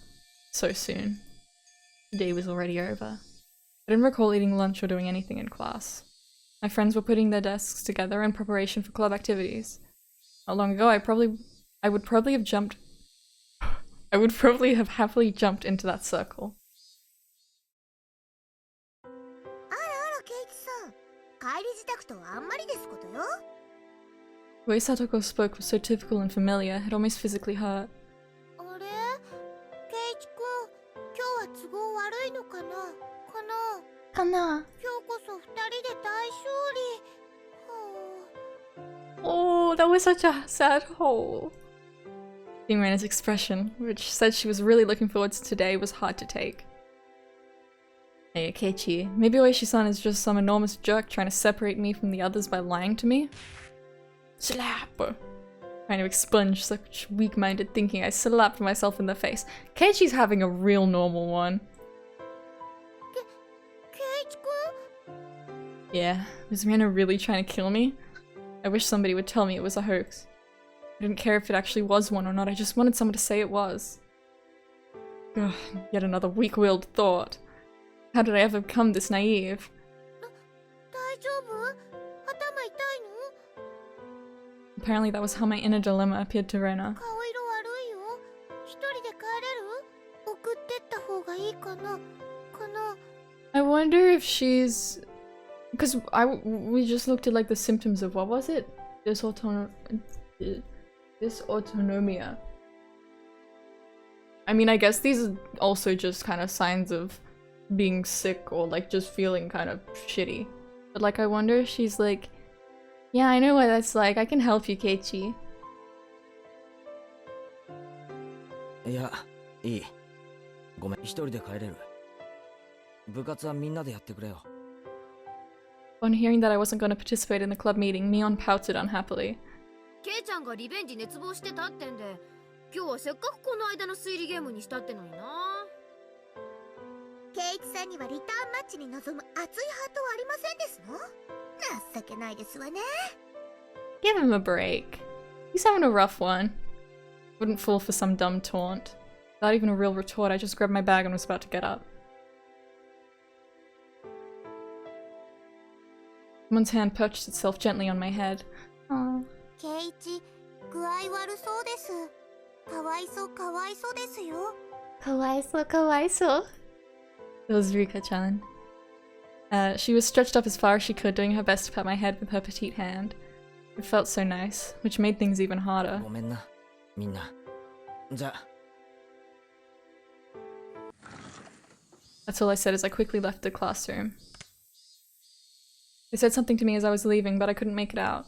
So soon. The day was already over. I didn't recall eating lunch or doing anything in class. My friends were putting their desks together in preparation for club activities. Not long ago, I would probably have happily jumped into that circle. あらあらケイチさん、帰り支度とはあんまりですことよ。 The way Satoko spoke was so typical and familiar, it almost physically hurt. あれケイチくん、今日は都合悪いのかなかな Kana. 今日こそ二人で大勝利。はあ Oh, that was such a sad hole. Seeing Reina's expression, which said she was really looking forward to today, was hard to take. Hey, Keiichi, maybe Oishi-san is just some enormous jerk trying to separate me from the others by lying to me? Slap! Trying to expunge such weak-minded thinking, I slapped myself in the face. Keiichi's having a real normal one. ケイチくん Yeah, was Reina really trying to kill me? I wish somebody would tell me it was a hoax. I didn't care if it actually was one or not, I just wanted someone to say it was. Ugh, yet another weak-willed thought. How did I ever become this naive? 大丈夫頭痛いの Apparently that was how my inner dilemma appeared to Reina. 顔色悪いよ。一人で帰れる送ってった方がいいかな I wonder if she's... Because we just looked at like the symptoms of, what was it? Dysautonomia. I mean, I guess these are also just kind of signs of being sick or like just feeling kind of shitty. But like I wonder if she's like, yeah, I know what that's like, I can help you, Keiichi. いや、いい。ごめん、一人で帰れる。部活はみんなでやってくれよ。On hearing that I wasn't going to participate in the club meeting, Neon pouted unhappily. ケイちゃんがリベンジ熱望してたってんで、今日はせっかくこの間の推理ゲームにしたってのにな。ケイチさんにはリターンマッチに臨む熱いハートはありませんですの？情けないですわね。 Give him a break. He's having a rough one. Wouldn't fall for some dumb taunt. Without even a real retort, I just grabbed my bag and was about to get up. Someone's hand perched itself gently on my head. Aww. ケイチ、具合悪そうです。かわいそうかわいそうですよ。かわいそうかわいそう. It was Rika-chan. She was stretched up as far as she could, doing her best to pat my head with her petite hand. It felt so nice, which made things even harder. ごめんな、みんな。じゃあ。 That's all I said as I quickly left the classroom. They said something to me as I was leaving, but I couldn't make it out.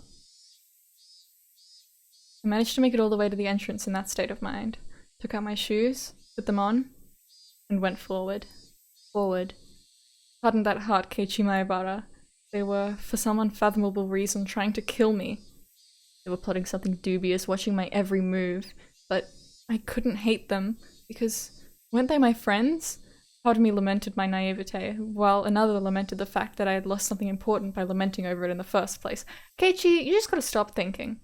I managed to make it all the way to the entrance in that state of mind. Took out my shoes, put them on, and went forward. Forward. Pardon that heart, Keiichi Maebara. They were, for some unfathomable reason, trying to kill me. They were plotting something dubious, watching my every move. But I couldn't hate them, because weren't they my friends? Part of me lamented my naivete, while another lamented the fact that I had lost something important by lamenting over it in the first place. Keiichi, you just gotta stop thinking.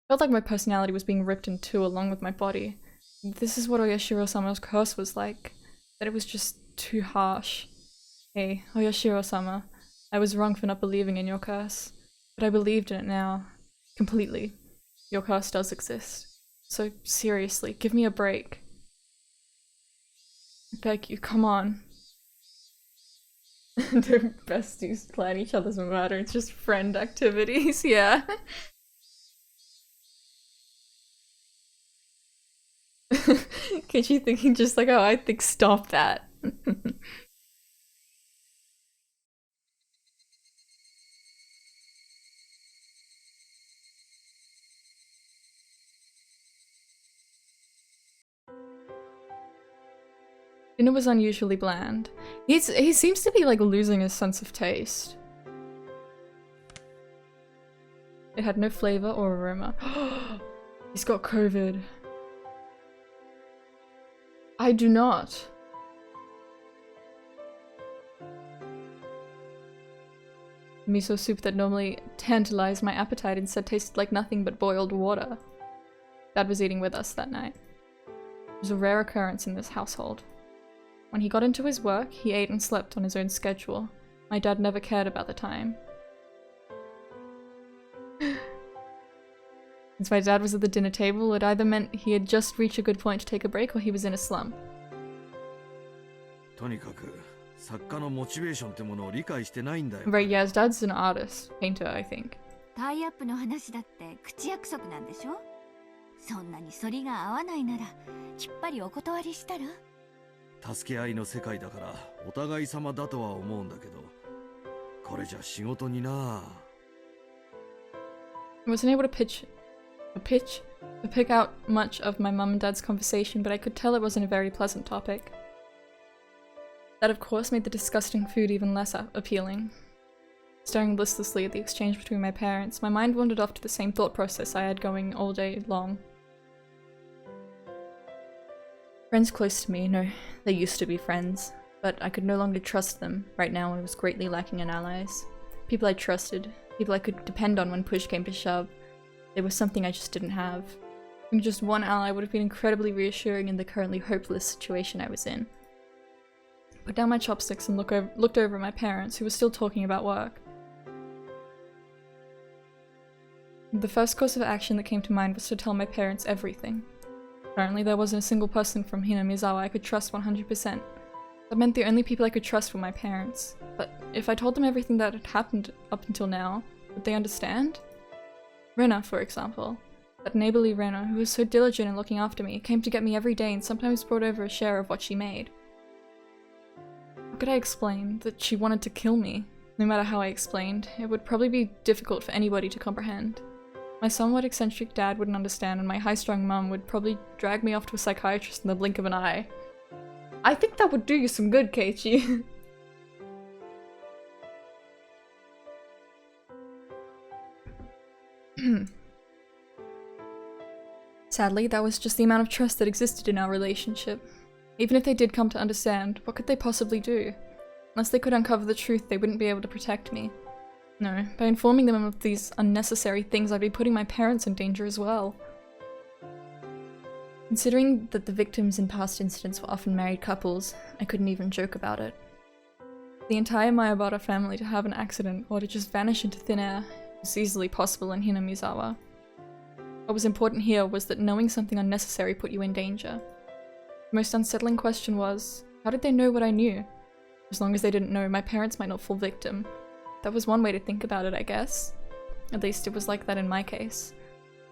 Felt like my personality was being ripped in two along with my body. This is what Oyashiro-sama's curse was like. That it was just too harsh. Hey, Oyashiro-sama, I was wrong for not believing in your curse. But I believed in it now. Completely. Your curse does exist. So seriously, give me a break. I beg you, come on. They're besties plan each other's murder, it's just friend activities, yeah. Keiichi thinking just like, oh, I think stop that. Dinner was unusually bland. He seems to be like losing his sense of taste. It had no flavor or aroma. He's got COVID. I do not. Miso soup that normally tantalized my appetite instead tasted like nothing but boiled water. Dad was eating with us that night. It was a rare occurrence in this household. When he got into his work, he ate and slept on his own schedule. My dad never cared about the time. Since my dad was at the dinner table, it either meant he had just reached a good point to take a break or he was in a slump. Right, yeah, his dad's an artist, painter, I think. タイアップの話だって口約束なんでしょ。そんなに反りが合わないならきっぱりお断りしたら。助け合いの世界だからお互い様だとは思うんだけど、これじゃ仕事にな。I wasn't able to pick out much of my mum and dad's conversation, but I could tell it wasn't a very pleasant topic. That of course made the disgusting food even less appealing. Staring listlessly at the exchange between my parents, my mind wandered off to the same thought process I had going all day long. Friends close to me, no, they used to be friends, but I could no longer trust them right now when I was greatly lacking in allies. People I trusted, people I could depend on when push came to shove. They were something I just didn't have. Having just one ally would have been incredibly reassuring in the currently hopeless situation I was in. I put down my chopsticks and looked over at my parents, who were still talking about work. The first course of action that came to mind was to tell my parents everything. Apparently there wasn't a single person from Hinamizawa I could trust 100%. That meant the only people I could trust were my parents. But if I told them everything that had happened up until now, would they understand? Rena, for example. That neighborly Rena, who was so diligent in looking after me, came to get me every day and sometimes brought over a share of what she made. How could I explain that she wanted to kill me? No matter how I explained, it would probably be difficult for anybody to comprehend. My somewhat eccentric dad wouldn't understand, and my high-strung mum would probably drag me off to a psychiatrist in the blink of an eye. I think that would do you some good, Keiichi. Sadly, that was just the amount of trust that existed in our relationship. Even if they did come to understand, what could they possibly do? Unless they could uncover the truth, they wouldn't be able to protect me. No, by informing them of these unnecessary things, I'd be putting my parents in danger as well. Considering that the victims in past incidents were often married couples, I couldn't even joke about it. For the entire Mayabara family to have an accident or to just vanish into thin air was easily possible in Hinamizawa. What was important here was that knowing something unnecessary put you in danger. The most unsettling question was, how did they know what I knew? As long as they didn't know, my parents might not fall victim. That was one way to think about it, I guess. At least it was like that in my case.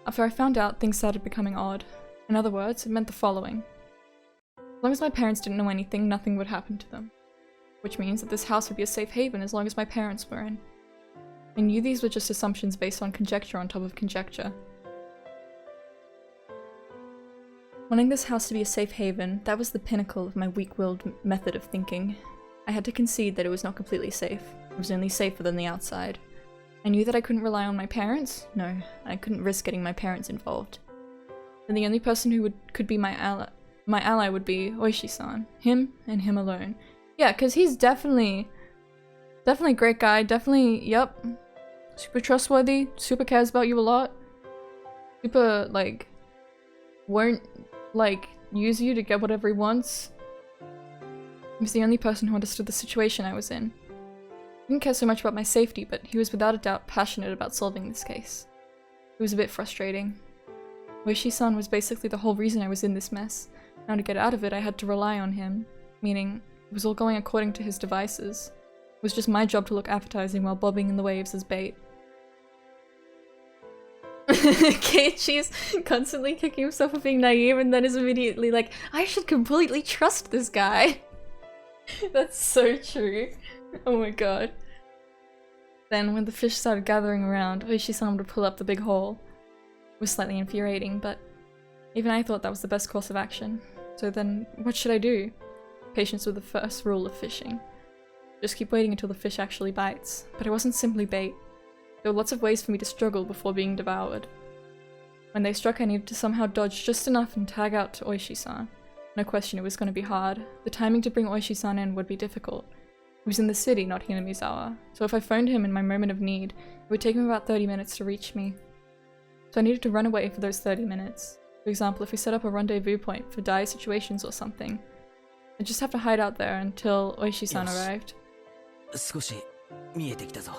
After I found out, things started becoming odd. In other words, it meant the following. As long as my parents didn't know anything, nothing would happen to them. Which means that this house would be a safe haven as long as my parents were in. I knew these were just assumptions based on conjecture on top of conjecture. Wanting this house to be a safe haven, that was the pinnacle of my weak-willed method of thinking. I had to concede that it was not completely safe. It was only safer than the outside. I knew that I couldn't rely on my parents? No, I couldn't risk getting my parents involved. Then the only person who could be my ally would be Oishi-san. Him and him alone. Yeah, because he's definitely a great guy, definitely, yep. Super trustworthy, super cares about you a lot. Super, like, won't, like, use you to get whatever he wants. He was the only person who understood the situation I was in. He didn't care so much about my safety, but he was without a doubt passionate about solving this case. It was a bit frustrating. Oishi-san was basically the whole reason I was in this mess. Now to get out of it, I had to rely on him, meaning it was all going according to his devices. It was just my job to look appetizing while bobbing in the waves as bait. Keiichi's constantly kicking himself for being naive and then is immediately like, I should completely trust this guy. That's so true. Oh my god. Then when the fish started gathering around, Oishi-san would pull up the big hole. It was slightly infuriating, but even I thought that was the best course of action. So then, what should I do? Patience was the first rule of fishing. Just keep waiting until the fish actually bites. But it wasn't simply bait. There were lots of ways for me to struggle before being devoured. When they struck, I needed to somehow dodge just enough and tag out to Oishi-san. No question, it was going to be hard. The timing to bring Oishi-san in would be difficult. He was in the city, not Hinamizawa, so if I phoned him in my moment of need, it would take him about 30 minutes to reach me. So I needed to run away for those 30 minutes. For example, if we set up a rendezvous point for dire situations or something, I'd just have to hide out there until Oishi-san arrived. 少し見えてきたぞ。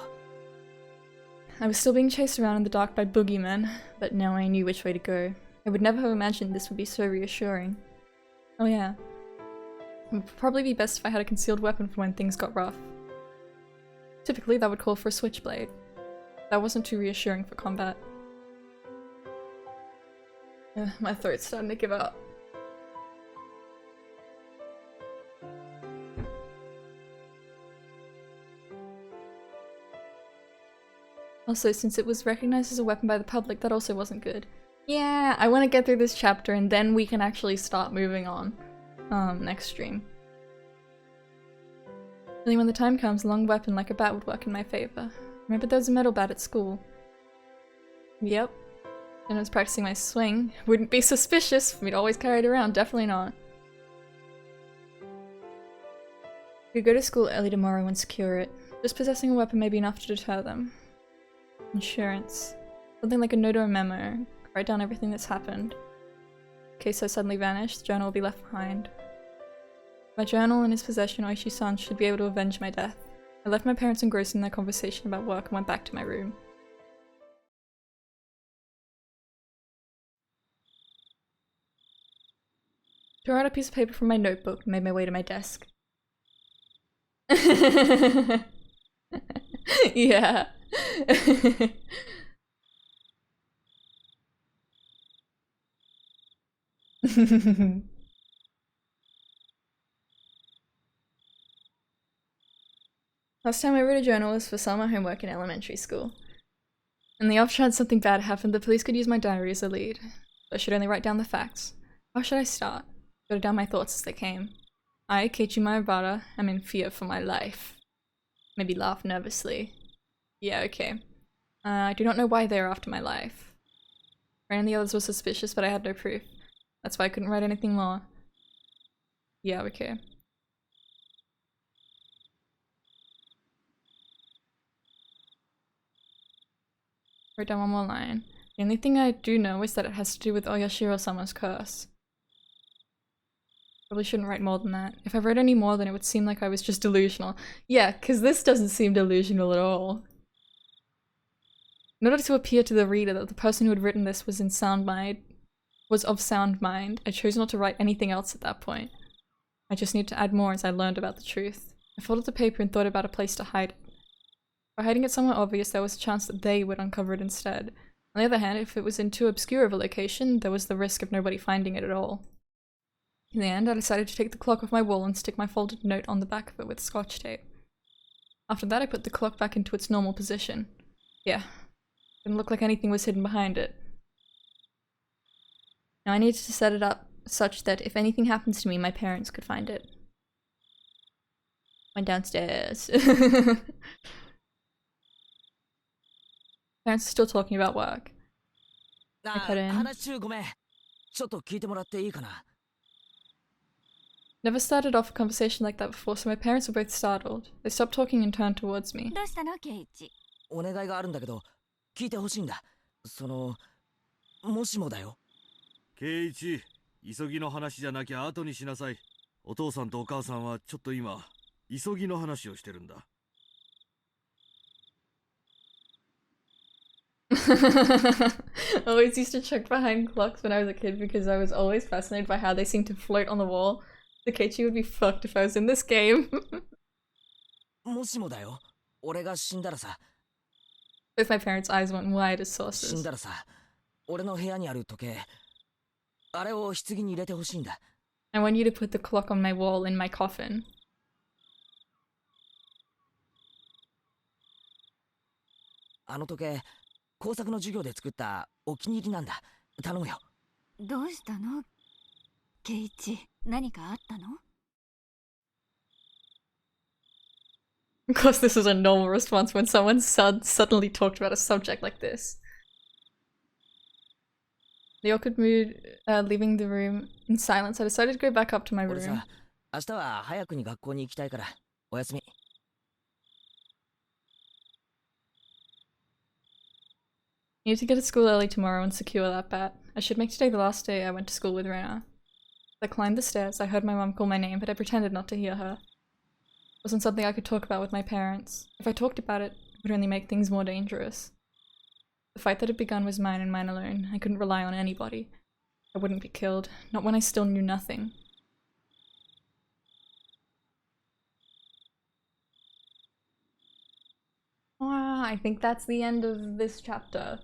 I was still being chased around in the dark by boogeymen, but now I knew which way to go. I would never have imagined this would be so reassuring. Oh yeah. It would probably be best if I had a concealed weapon for when things got rough. Typically that would call for a switchblade. That wasn't too reassuring for combat. My throat's starting to give out. Also, since it was recognized as a weapon by the public, that also wasn't good. Yeah, I want to get through this chapter and then we can actually start moving on. Next stream. Only when the time comes, a long weapon like a bat would work in my favor. Remember there was a metal bat at school? Yep. And I was practicing my swing. Wouldn't be suspicious for me to always carry it around, definitely not. We go to school early tomorrow and secure it. Just possessing a weapon may be enough to deter them. Insurance. Something like a note or a memo. Write down everything that's happened. In case I suddenly vanish, the journal will be left behind. My journal in his possession, Oishi-san should be able to avenge my death. I left my parents engrossed in their conversation about work and went back to my room. Tore out a piece of paper from my notebook and made my way to my desk. Yeah. Last time I wrote a journal was for summer homework in elementary school. In the off chance something bad happened, the police could use my diary as a lead. I should only write down the facts. How should I start? Jot down my thoughts as they came. I, Keiichi Maebara, am in fear for my life. Maybe laugh nervously. Yeah, okay. I do not know why they are after my life. Ren and the others were suspicious, but I had no proof. That's why I couldn't write anything more. Yeah, okay. Write down one more line. The only thing I do know is that it has to do with Oyashiro-sama's curse. Probably shouldn't write more than that. If I wrote any more, then it would seem like I was just delusional. Yeah, because this doesn't seem delusional at all. In order to appear to the reader that the person who had written this was of sound mind, I chose not to write anything else at that point. I just need to add more as I learned about the truth. I folded the paper and thought about a place to hide it. By hiding it somewhere obvious, there was a chance that they would uncover it instead. On the other hand, if it was in too obscure of a location, there was the risk of nobody finding it at all. In the end, I decided to take the clock off my wall and stick my folded note on the back of it with scotch tape. After that, I put the clock back into its normal position. Yeah, didn't look like anything was hidden behind it. Now I needed to set it up such that if anything happens to me, my parents could find it. Went downstairs. Parents are still talking about work. I cut in. 話中ごめん。ちょっと聞いてもらっていいかな。 Never started off a conversation like that before, so my parents were both startled. They stopped talking and turned towards me. どうしたのケイイチ。お願いがあるんだけど、聞いてほしいんだ。もしもだよ。圭一、急ぎの話じゃなきゃ後にしなさい。お父さんとお母さんはちょっと今、急ぎの話をしてるんだ。I always used to check behind clocks when I was a kid because I was always fascinated by how they seemed to float on the wall. The Keiichi would be fucked if I was in this game. もしもだよ。俺が死んだらさ。Both my parents' eyes went wide as 死ん saucers. だらさ、俺の部屋にある時計、あれを棺に入れてほしいんだ。I want you to put the clock on my wall in my coffin. あの時計、工作の授業で作ったお気に入りなんだ。頼むよ。どうしたのケイチ、何かあったの？ Of course, this is a normal response when someone suddenly talked about a subject like this. The awkward mood, leaving the room in silence, I decided to go back up to my 俺 room. さ、明日は早くに学校に行きたいから、おやすみ。I need to get to school early tomorrow and secure that bat. I should make today the last day I went to school with Rena. As I climbed the stairs, I heard my mum call my name, but I pretended not to hear her. It wasn't something I could talk about with my parents. If I talked about it, it would only make things more dangerous. The fight that had begun was mine and mine alone. I couldn't rely on anybody. I wouldn't be killed, not when I still knew nothing. Wow, I think that's the end of this chapter.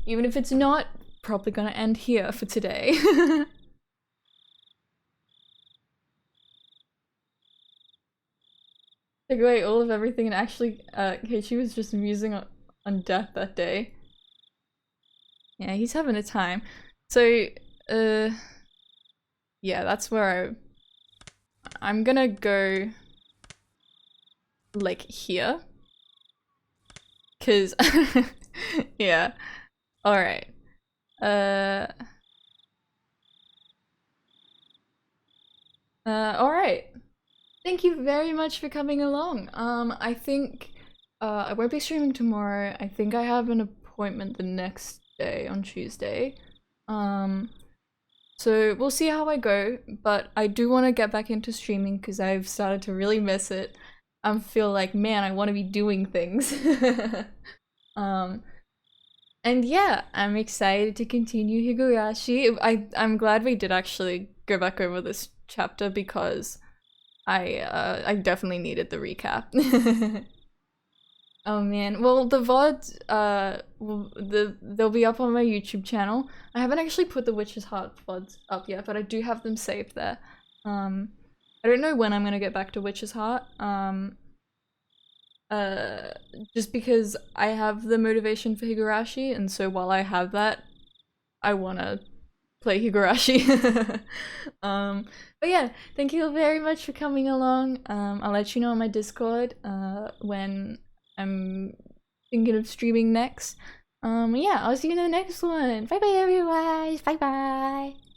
Even if it's not, probably gonna end here for today. Take away all of everything and actually, Keiichi was just musing on death that day. Yeah, he's having a time. So, yeah, that's where I'm gonna go, like, here. 'Cause, yeah. Alright. Alright. Thank you very much for coming along. I think I won't be streaming tomorrow. I think I have an appointment the next day on Tuesday. So we'll see how I go, but I do want to get back into streaming because I've started to really miss it. I feel like, man, I want to be doing things. And yeah, I'm excited to continue Higurashi. I'm glad we did actually go back over this chapter because I definitely needed the recap. Oh man, well the VOD they'll be up on my YouTube channel. I haven't actually put the Witch's Heart VODs up yet, but I do have them saved there. I don't know when I'm gonna get back to Witch's Heart. Just because I have the motivation for Higurashi, and so while I have that, I wanna play Higurashi. But yeah, thank you very much for coming along. I'll let you know on my Discord when I'm thinking of streaming next. Yeah, I'll see you in the next one. Bye bye everyone. Bye bye.